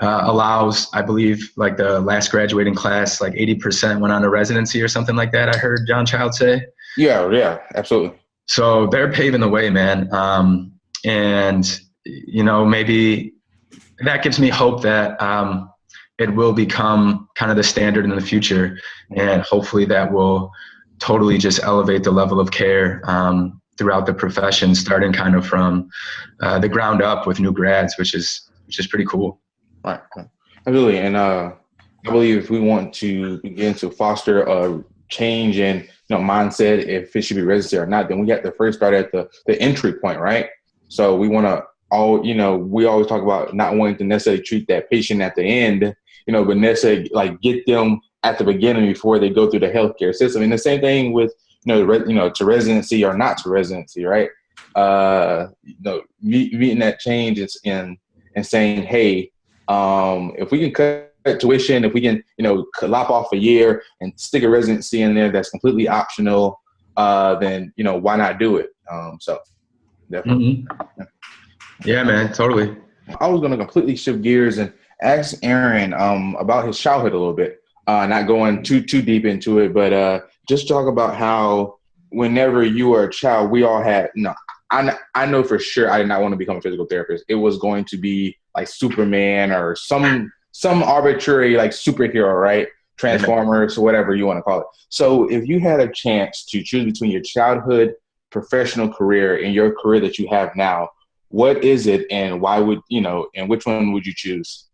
allows, I believe, like the last graduating class, like 80% went on to residency or something like that, I heard John Child say. Yeah, absolutely. So they're paving the way, man. And, maybe that gives me hope that it will become kind of the standard in the future. And hopefully that will totally just elevate the level of care throughout the profession, starting kind of from the ground up with new grads, which is pretty cool. Right. Absolutely. And I believe if we want to begin to foster a change in mindset, if it should be residency or not, then we have to first start at the entry point, right? So we want to we always talk about not wanting to necessarily treat that patient at the end, but necessarily like get them at the beginning before they go through the healthcare system. And the same thing with to residency or not to residency, right? Meeting that change and saying, hey, if we can cut tuition, if we can, lop off a year and stick a residency in there that's completely optional, then, why not do it? So definitely. Mm-hmm. Yeah, man, totally. I was going to completely shift gears and ask Aaron about his childhood a little bit, not going too deep into it, but just talk about how whenever you were a child, we all had, I know for sure I did not want to become a physical therapist. It was going to be like Superman or some arbitrary like superhero, right? Transformers, whatever you want to call it. So if you had a chance to choose between your childhood professional career and your career that you have now, what is it, and why would and which one would you choose?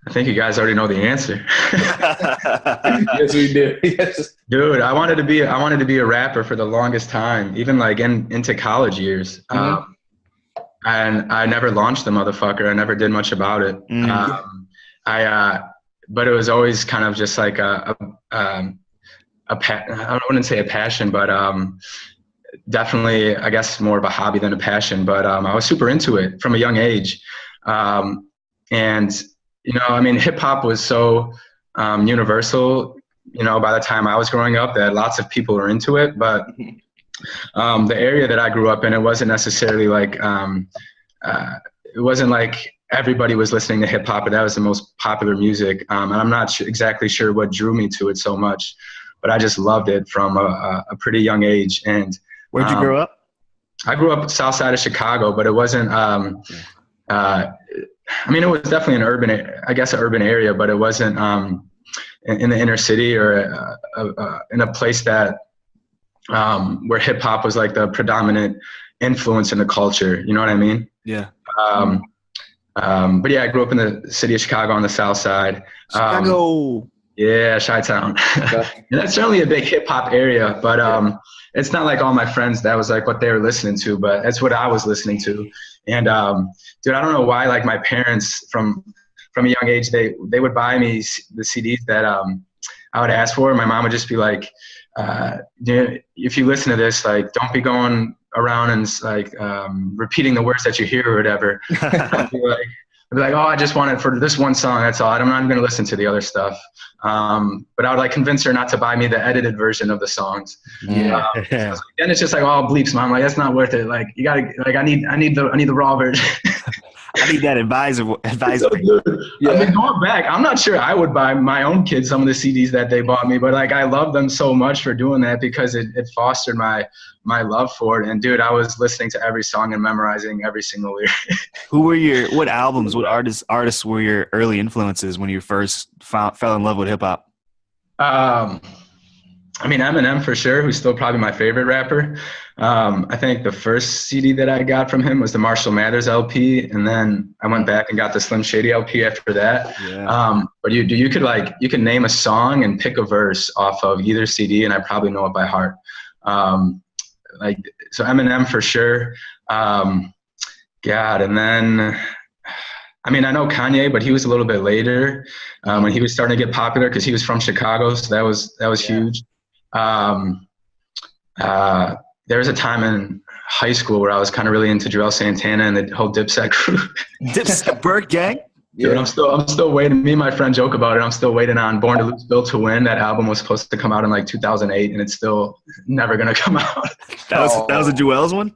I think you guys already know the answer. Yes, we do. Yes. Dude, I wanted to be a rapper for the longest time, even like into college years. Mm-hmm. And I never launched the motherfucker. I never did much about it. But it was always kind of just like I wouldn't say a passion, but definitely, I guess, more of a hobby than a passion. But I was super into it from a young age. And, hip hop was so universal, by the time I was growing up, that lots of people were into it. But the area that I grew up in, it wasn't necessarily like, it wasn't like everybody was listening to hip hop, but that was the most popular music. And I'm not exactly sure what drew me to it so much, but I just loved it from a pretty young age. And where'd you grow up? I grew up south side of Chicago, but it wasn't, it was definitely an urban area, but it wasn't in the inner city or in a place that where hip hop was like the predominant influence in the culture. You know what I mean? Yeah. But yeah, I grew up in the city of Chicago on the south side. Chicago. Yeah, Chi-Town. And that's certainly a big hip hop area, but it's not like all my friends, that was like what they were listening to, but that's what I was listening to. And dude, I don't know why, like my parents from a young age, they would buy me the CDs that I would ask for. My mom would just be like, if you listen to this, like, don't be going around and like repeating the words that you hear or whatever. I'd be like, oh, I just want it for this one song. That's all. I'm not even going to listen to the other stuff. But I would like convince her not to buy me the edited version of the songs. Yeah. Then it's just like, oh, bleeps, mom. Like, that's not worth it. Like, you gotta, like, I need the raw version. I need that advisor. Yeah. I mean, going back, I'm not sure I would buy my own kids some of the CDs that they bought me, but like, I love them so much for doing that because it fostered my love for it. And dude, I was listening to every song and memorizing every single lyric. What albums, what artists were your early influences when you first fell in love with hip hop? Eminem for sure, who's still probably my favorite rapper. I think the first CD that I got from him was the Marshall Mathers LP, and then I went back and got the Slim Shady LP after that. Yeah. But you could name a song and pick a verse off of either CD, and I probably know it by heart. So Eminem for sure. And then I know Kanye, but he was a little bit later when he was starting to get popular because he was from Chicago, so that was huge. There was a time in high school where I was kind of really into Joel Santana and the whole Dipset crew. Dipset Burt Gang? Dude, I'm still waiting. Me and my friend joke about it. I'm still waiting on Born to Lose, Built to Win. That album was supposed to come out in like 2008, and it's still never gonna come out. That was a Joel's one?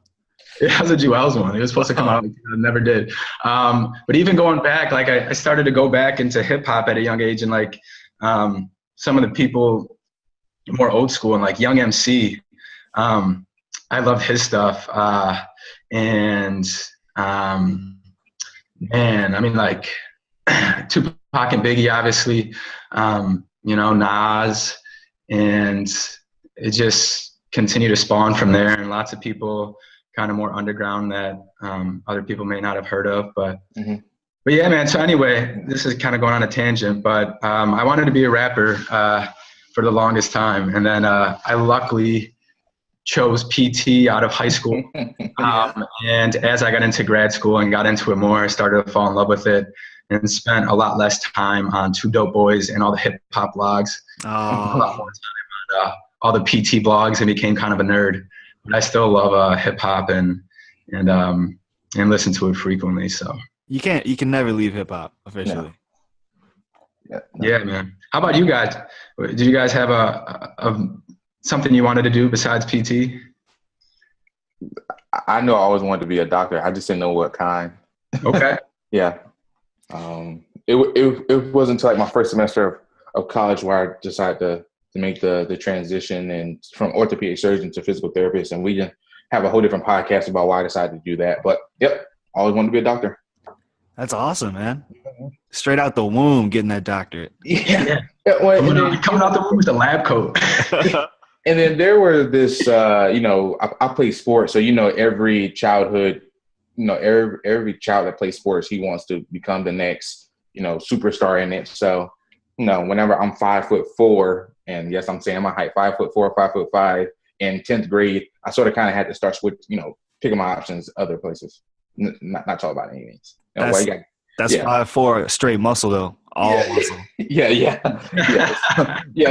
It was a Joel's one. It was supposed to come out. It never did. But even going back, like I started to go back into hip hop at a young age, and like some of the people more old school and like Young Emcee. I love his stuff. Like Tupac and Biggie, obviously, Nas, and it just continued to spawn from there. And lots of people kind of more underground that other people may not have heard of, but yeah, man. So anyway, this is kind of going on a tangent, but I wanted to be a rapper for the longest time, and then I luckily chose PT out of high school. And as I got into grad school and got into it more, I started to fall in love with it and spent a lot less time on Two Dope Boys and all the hip hop blogs. A lot more time on all the PT blogs, and became kind of a nerd. But I still love hip hop and listen to it frequently. So you can never leave hip hop officially. Yeah, man. How about you guys? Did you guys have a something you wanted to do besides PT? I know I always wanted to be a doctor. I just didn't know what kind. Okay. Yeah. It wasn't until like my first semester of college where I decided to make the transition and from orthopedic surgeon to physical therapist. And we have a whole different podcast about why I decided to do that. But yep, always wanted to be a doctor. That's awesome, man. straight out the womb getting that doctorate. Yeah. Coming out the room with the lab coat. And then there were this, I play sports. So, every childhood, every child that plays sports, he wants to become the next, superstar in it. So, whenever I'm 5'4", and yes, I'm saying my height, 5'4", 5'5", in 10th grade, I sort of kind of had to start picking my options other places. Not tall by any means. That's 5'4", straight muscle though. All muscle. Yeah.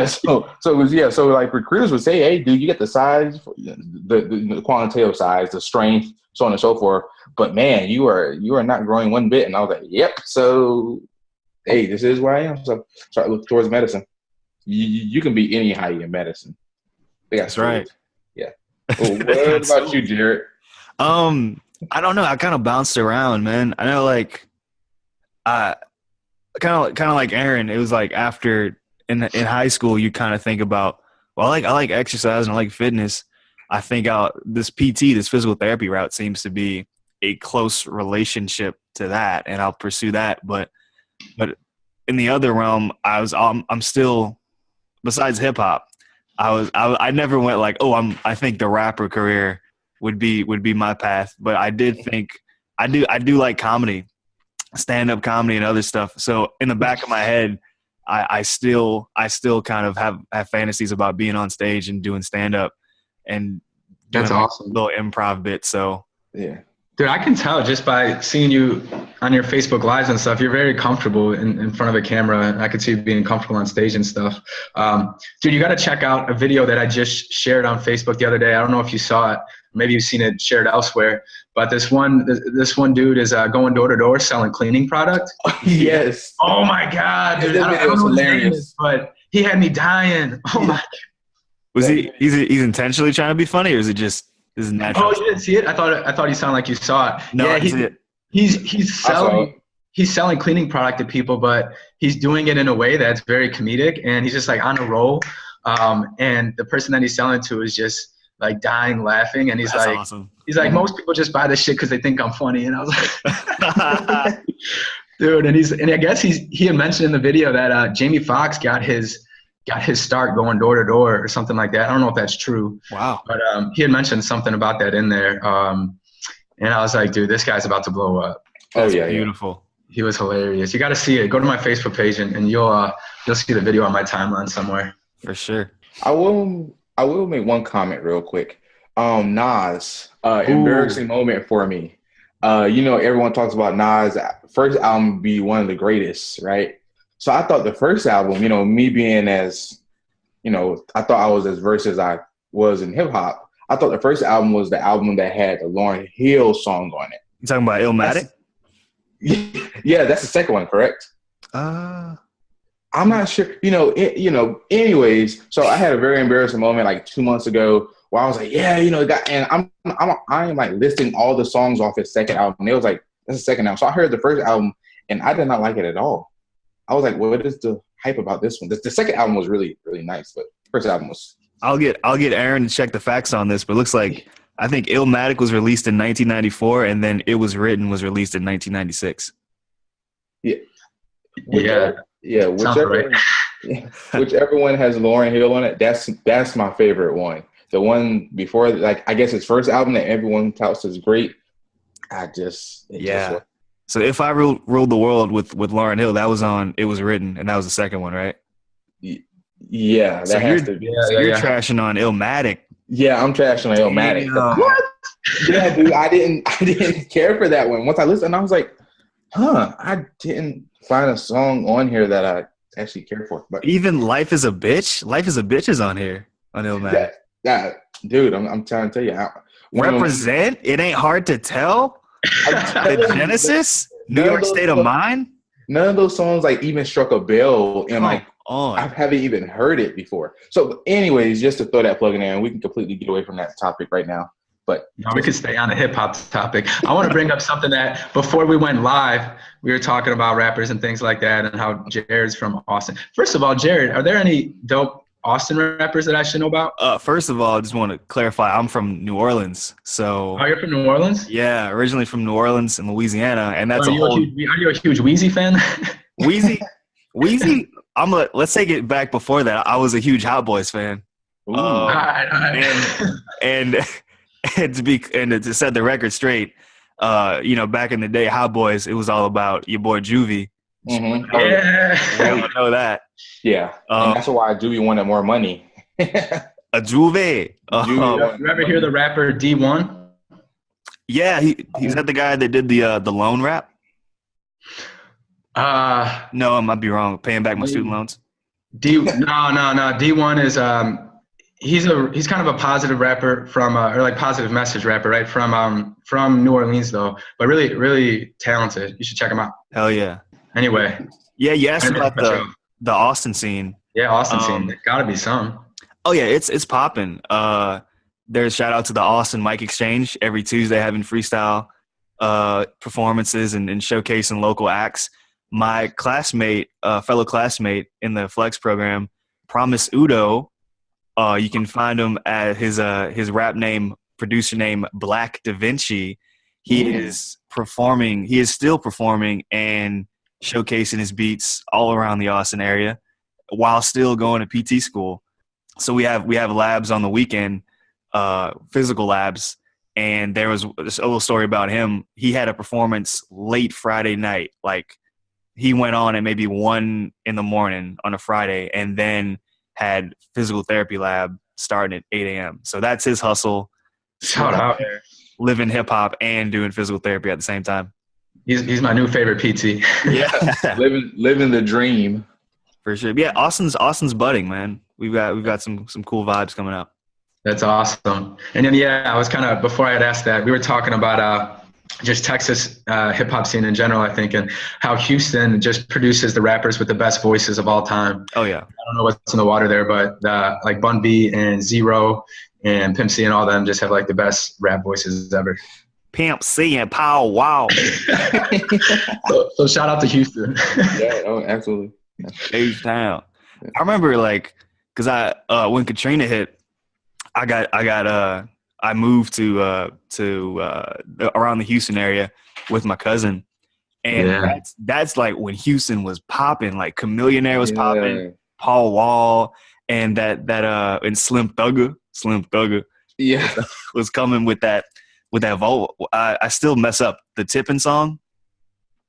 So it was So like recruiters would say, "Hey, dude, you get the size, the quantitative size, the strength, so on and so forth. But man, you are not growing one bit." And I was like, "Yep." So, hey, this is where I am. So start looking towards medicine. You can be any height in medicine. That's right. Yeah. Well, what about you, Jared? I don't know. I kind of bounced around, man. I know, like, kind of like Aaron. It was like after in high school, you kind of think about, well, I like exercise and I like fitness. I think this PT, this physical therapy route, seems to be a close relationship to that, and I'll pursue that. But in the other realm, I'm still, besides hip hop, I never went like, I think the rapper career would be my path. But I did think I do like comedy, stand-up comedy and other stuff. So in the back of my head, I still kind of have fantasies about being on stage and doing stand-up and that's doing awesome. Little improv bit. So yeah. Dude, I can tell just by seeing you on your Facebook Lives and stuff, you're very comfortable in front of a camera. I could see you being comfortable on stage and stuff. Dude, you got to check out a video that I just shared on Facebook the other day. I don't know if you saw it. Maybe you've seen it shared elsewhere. But this one dude is going door to door selling cleaning product. Yes. Oh my God, dude! I don't know what his name is, but he had me dying. Oh my. Was he's intentionally trying to be funny, or is it just this is natural? Oh, you didn't see it? I thought you sounded like you saw it. No, yeah, he's selling cleaning product to people, but he's doing it in a way that's very comedic, and he's just like on a roll. And the person that he's selling to is just like dying laughing, and That's awesome. He's like, most people just buy this shit because they think I'm funny, and I was like, dude, and I guess he had mentioned in the video that Jamie Foxx got his start going door to door or something like that. I don't know if that's true. Wow. But he had mentioned something about that in there, and I was like, dude, this guy's about to blow up. That's beautiful. He was hilarious. You got to see it. Go to my Facebook page and you'll see the video on my timeline somewhere. For sure. I will make one comment real quick. Nas, embarrassing moment for me. Everyone talks about Nas' first album be one of the greatest, right? So I thought the first album, me being as, I thought I was as versed as I was in hip hop. I thought the first album was the album that had the Lauryn Hill song on it. You talking about Illmatic? Yeah, that's the second one, correct? I'm not sure. Anyways, so I had a very embarrassing moment like 2 months ago where I was like, and I'm like listing all the songs off his second album. And it was like, that's the second album. So I heard the first album and I did not like it at all. I was like, what is the hype about this one? The second album was really, really nice, but the first album was. I'll get Aaron to check the facts on this, but it looks like I think Illmatic was released in 1994 and then It Was Written was released in 1996. Yeah. Yeah, whichever one has Lauryn Hill on it, that's my favorite one. The one before, like, I guess his first album that everyone touts as great. So If I Ruled the World with Lauryn Hill, that was on It Was Written, and that was the second one, right? Yeah, so you're trashing on Illmatic. Yeah, I'm trashing on Illmatic. What? Yeah, dude, I didn't care for that one. Once I listened, I was like, I didn't find a song on here that I actually care for. But even Life Is a Bitch? Life Is a Bitch is on here on Illmatic. Yeah, dude, I'm trying to tell you. Represent? It Ain't Hard to Tell? The Genesis? New York State of Mind? None of those songs like even struck a bell, and I haven't even heard it before. So, anyways, just to throw that plug in there, and we can completely get away from that topic right now. But we could stay on the hip hop topic. I want to bring up something that before we went live, we were talking about rappers and things like that, and how Jared's from Austin. First of all, Jared, are there any dope Austin rappers that I should know about? First of all, I just want to clarify, I'm from New Orleans. So you're from New Orleans? Yeah, originally from New Orleans and Louisiana, and that's are you a huge Weezy fan? Weezy. Let's take it back before that. I was a huge Hot Boys fan. Ooh. All right. And to set the record straight, back in the day, Hot Boys, it was all about your boy Juvie. Mhm. We all know that. Yeah. And that's why Juvie wanted more money. A Juve. You ever hear the rapper D1? Yeah, he's that the guy that did the loan rap? No, I might be wrong. Paying back my student loans. No. D1 is he's kind of a positive rapper from or like positive message rapper, right? From New Orleans though, but really really talented. You should check him out. Hell yeah. Anyway. Yeah, you asked about the Austin scene. Yeah, Austin scene. There gotta be some. Oh yeah, it's popping. There's shout out to the Austin Mic Exchange every Tuesday having freestyle performances and showcasing local acts. My classmate, fellow classmate in the Flex program, Promise Udo, you can find him at his rap name, producer name, Black Da Vinci. He is performing. He is still performing and showcasing his beats all around the Austin area while still going to PT school. So we have labs on the weekend, physical labs, and there was this little story about him. He had a performance late Friday night. Like he went on at maybe 1 a.m. on a Friday, and then had physical therapy lab starting at 8 a.m. So that's his hustle. Shout out. Living hip hop and doing physical therapy at the same time. He's my new favorite PT. Yeah, living the dream. For sure. Yeah, Austin's budding, man. We've got some cool vibes coming up. That's awesome. And then I was kind of, before I had asked that, we were talking about just Texas hip hop scene in general, I think, and how Houston just produces the rappers with the best voices of all time. Oh yeah. I don't know what's in the water there, but like Bun B and Zero and Pimp C and all them just have like the best rap voices ever. Pimp C and Pow Wow. so shout out to Houston. Yeah, oh, absolutely. H-Town. I remember because when Katrina hit, I moved to around the Houston area with my cousin, and that's like when Houston was popping. Like Chameleonaire was popping, Paul Wall, and and Slim Thugger was coming with that vote. I still mess up the tipping song,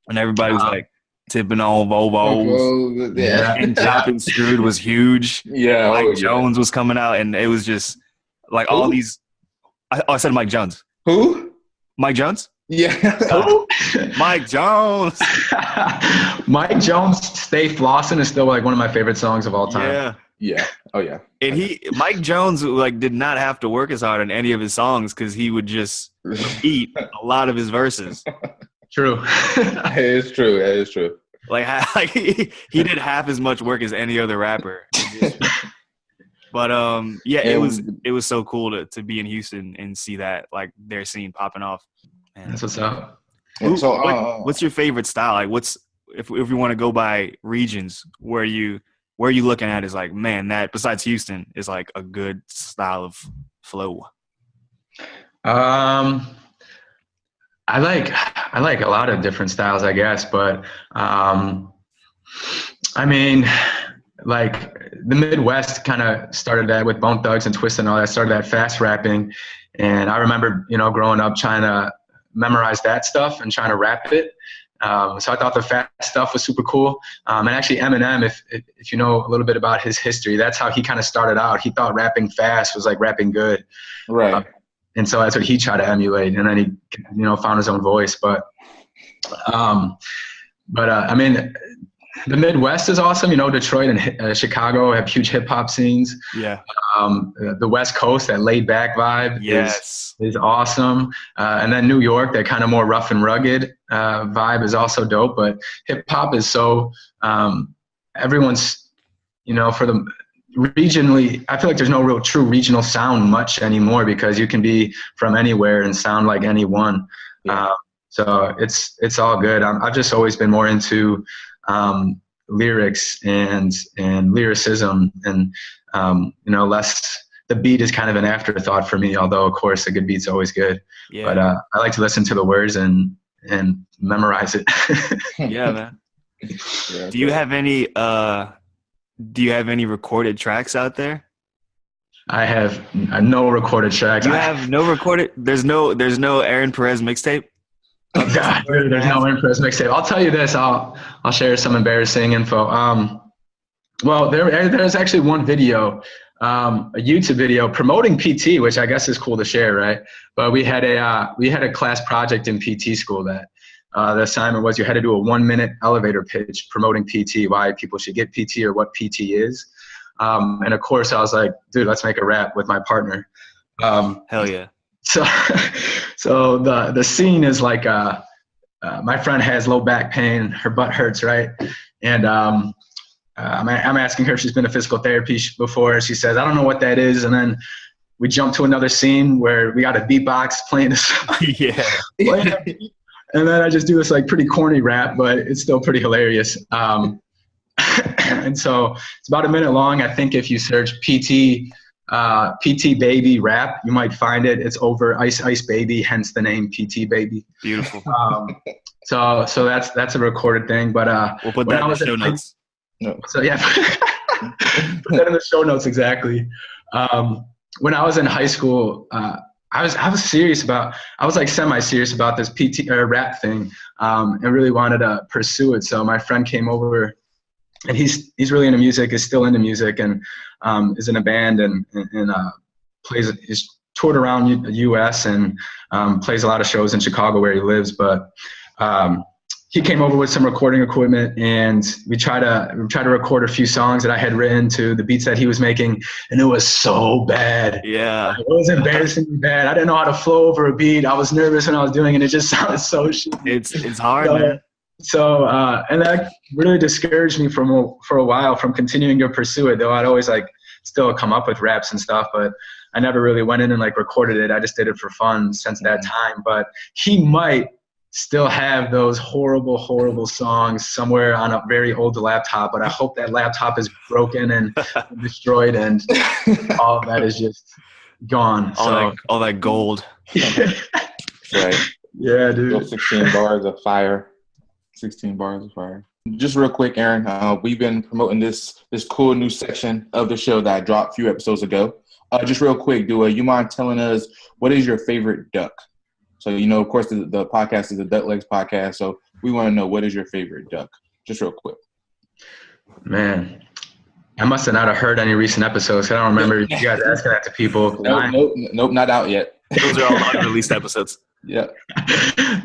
and everybody was like tipping on Vovos. Yeah, and Chopping Screwed was huge. Yeah, Mike Jones was coming out, and it was just like all these. I said Mike Jones. Who? Mike Jones? Yeah. Who? Mike Jones. Mike Jones, Stay Flossin' is still like one of my favorite songs of all time. Yeah. Yeah. Oh yeah. And Mike Jones did not have to work as hard on any of his songs because he would just eat a lot of his verses. True. It is true. That is true. Like he did half as much work as any other rapper. But it was so cool to be in Houston and see that like their scene popping off. Man. That's what's up. What's your favorite style? Like what's if we want to go by regions, where you looking at is like, man, that besides Houston is like a good style of flow. I like a lot of different styles, I guess, but I mean, like the Midwest kind of started that with Bone Thugs and Twist and all that, started that fast rapping. And I remember, growing up trying to memorize that stuff and trying to rap it. So I thought the fast stuff was super cool. And actually Eminem, if you know a little bit about his history, that's how he kind of started out. He thought rapping fast was like rapping good. Right. And so that's what he tried to emulate. And then he, found his own voice. But I mean, the Midwest is awesome. Detroit and Chicago have huge hip hop scenes. Yeah. The West Coast, that laid back vibe is awesome. And then New York, that kind of more rough and rugged vibe is also dope. But hip hop is so everyone's, for the regionally, I feel like there's no real true regional sound much anymore because you can be from anywhere and sound like anyone. Yeah. So it's all good. I've just always been more into lyrics and lyricism and less, the beat is kind of an afterthought for me, although of course a good beat's always good. But I like to listen to the words and memorize it. Yeah, man. Yeah, Do you have any recorded tracks out there? I have no recorded tracks. You have no recorded. There's no Aaron Perez mixtape. God, dude, there's no Impress mixtape. I'll tell you this. I'll share some embarrassing info. Well, there's actually one video, a YouTube video promoting PT, which I guess is cool to share, right? But we had a class project in PT school that the assignment was you had to do a 1-minute elevator pitch promoting PT, why people should get PT or what PT is. And of course, I was like, dude, let's make a rap with my partner. Hell yeah. So the scene is like my friend has low back pain, her butt hurts, right? And I'm asking her if she's been to physical therapy before. She says, I don't know what that is. And then we jump to another scene where we got a beatbox playing this. Yeah. And then I just do this like pretty corny rap, but it's still pretty hilarious. And so it's about a minute long. I think if you search PT Baby rap, you might find it. It's over Ice Ice Baby, hence the name PT Baby. Beautiful. So that's a recorded thing. But we'll put that in the show notes. No. So yeah, put that in the show notes exactly. When I was in high school, I was serious about. I was like semi-serious about this PT or rap thing, and really wanted to pursue it. So my friend came over. And he's really into music, is still into music, and is in a band and is toured around the U.S. and plays a lot of shows in Chicago where he lives. But he came over with some recording equipment, and we tried to record a few songs that I had written to the beats that he was making, and it was so bad. Yeah, it was embarrassingly bad. I didn't know how to flow over a beat. I was nervous when I was doing it. It just sounded so shitty. It's hard, man. So, and that really discouraged me for a while from continuing to pursue it, though I'd always like still come up with raps and stuff, but I never really went in and like recorded it. I just did it for fun since that time. But he might still have those horrible, horrible songs somewhere on a very old laptop, but I hope that laptop is broken and destroyed and all of that is just gone. All that gold. Right. Yeah, dude. 16 bars of fire. 16 bars of fire. Just real quick, Aaron, we've been promoting this cool new section of the show that I dropped a few episodes ago. Just real quick, do you mind telling us what is your favorite duck? So, of course, the podcast is the Duck Legs podcast, so we want to know what is your favorite duck? Just real quick. Man, I must have not heard any recent episodes. I don't remember you guys asking that to people. Nope, not out yet. Those are all unreleased episodes. Yeah.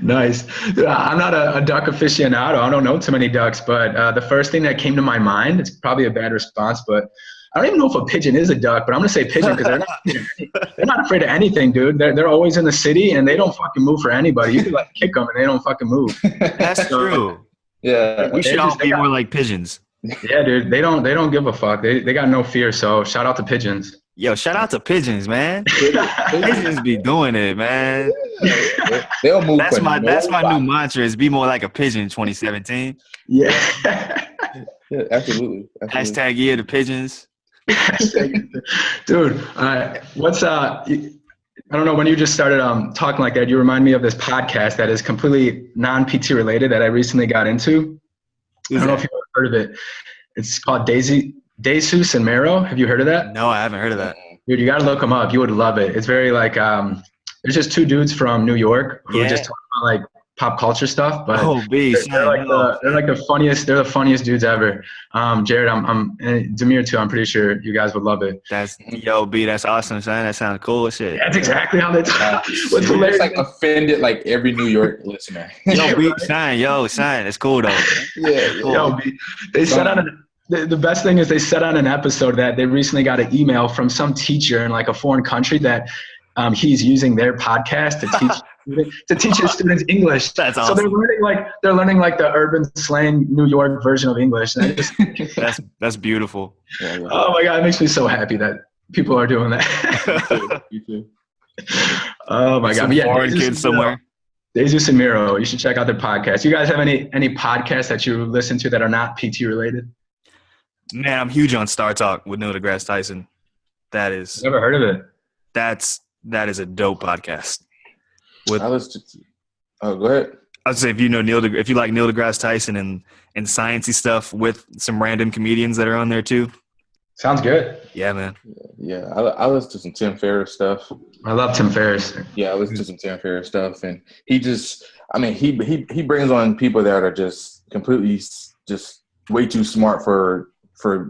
Nice. I'm not a duck aficionado. I don't know too many ducks, but the first thing that came to my mind, it's probably a bad response, but I don't even know if a pigeon is a duck, but I'm going to say pigeon because they're not afraid of anything, dude. They're always in the city and they don't fucking move for anybody. You can like kick them and they don't fucking move. That's true. Yeah. We should all be more like pigeons. Yeah, dude. They don't give a fuck. They got no fear. So shout out to pigeons. Yo, shout out to pigeons, man. Pigeons be doing it, man. They'll move. That's my new mantra is be more like a pigeon in 2017. Yeah. Yeah, absolutely. Hashtag year the pigeons. Dude, what's I don't know, when you just started talking like that, you remind me of this podcast that is completely non-PT related that I recently got into. I don't know if you've heard of it. It's called Jesus and Mero. Have you heard of that? No, I haven't heard of that. Dude, you got to look them up. You would love it. It's very like, there's just two dudes from New York who just talk about like pop culture stuff, but they're like the funniest. They're the funniest dudes ever. Jared, and Dy'mire too. I'm pretty sure you guys would love it. That's awesome, son. That sounds cool as shit. That's exactly how they talk. What's hilarious? It's like offended like every New York listener. Son, it's cool though. Yeah, cool. Yo, they said on the best thing is they said on an episode that they recently got an email from some teacher in like a foreign country that he's using their podcast to teach his students English. That's awesome. So they're learning like the urban slang New York version of English. That's beautiful. Yeah. Oh my God, it makes me so happy that people are doing that. You too. Oh my God. Foreign kids somewhere. Jesus and Mero, you should check out their podcast. You guys have any podcasts that you listen to that are not PT related? Man, I'm huge on Star Talk with Neil deGrasse Tyson. That is. Never heard of it. That is a dope podcast. Go ahead. I would say if you like Neil deGrasse Tyson and sciencey stuff with some random comedians that are on there too. Sounds good. Yeah, man. Yeah, I listen to some Tim Ferriss stuff. I love Tim Ferriss. Yeah, I listen to some Tim Ferriss stuff, and he brings on people that are just completely just way too smart for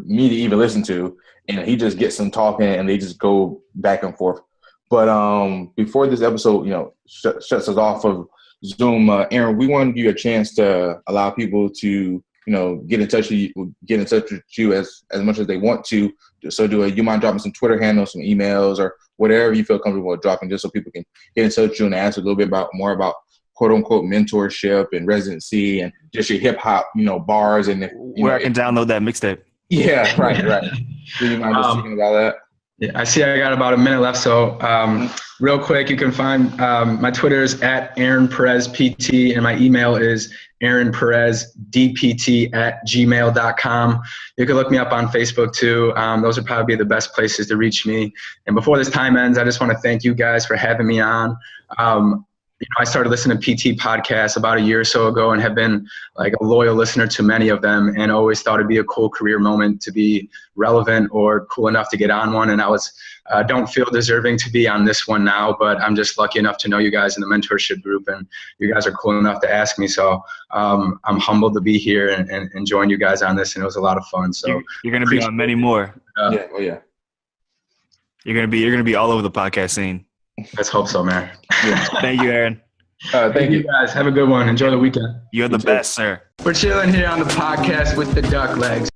me to even listen to, and he just gets them talking, and they just go back and forth. But before this episode, shuts us off of Zoom, Aaron, we want to give you a chance to allow people to get in touch with you as much as they want to. So do you mind dropping some Twitter handles, some emails, or whatever you feel comfortable with dropping, just so people can get in touch with you and ask a little bit more about quote unquote mentorship and residency and just your hip hop, bars and where I can download that mixtape. Yeah, right. Do you mind just speaking about that? Yeah, I see I got about a minute left. So real quick, you can find my Twitter is @AaronPerezPT, and my email is AaronPerezDPT@gmail.com. You can look me up on Facebook too. Those would probably be the best places to reach me. And before this time ends, I just want to thank you guys for having me on. I started listening to PT podcasts about a year or so ago and have been like a loyal listener to many of them, and always thought it'd be a cool career moment to be relevant or cool enough to get on one. And I don't feel deserving to be on this one now, but I'm just lucky enough to know you guys in the mentorship group, and you guys are cool enough to ask me. So I'm humbled to be here and join you guys on this, and it was a lot of fun. So you're going to be on many more. Yeah. You're going to be all over the podcast scene. Let's hope so, man. Yeah. Thank you, Aaron. Thank you guys. Have a good one. Enjoy the weekend. You're the best, sir. We're chilling here on the podcast with the Duck Legs.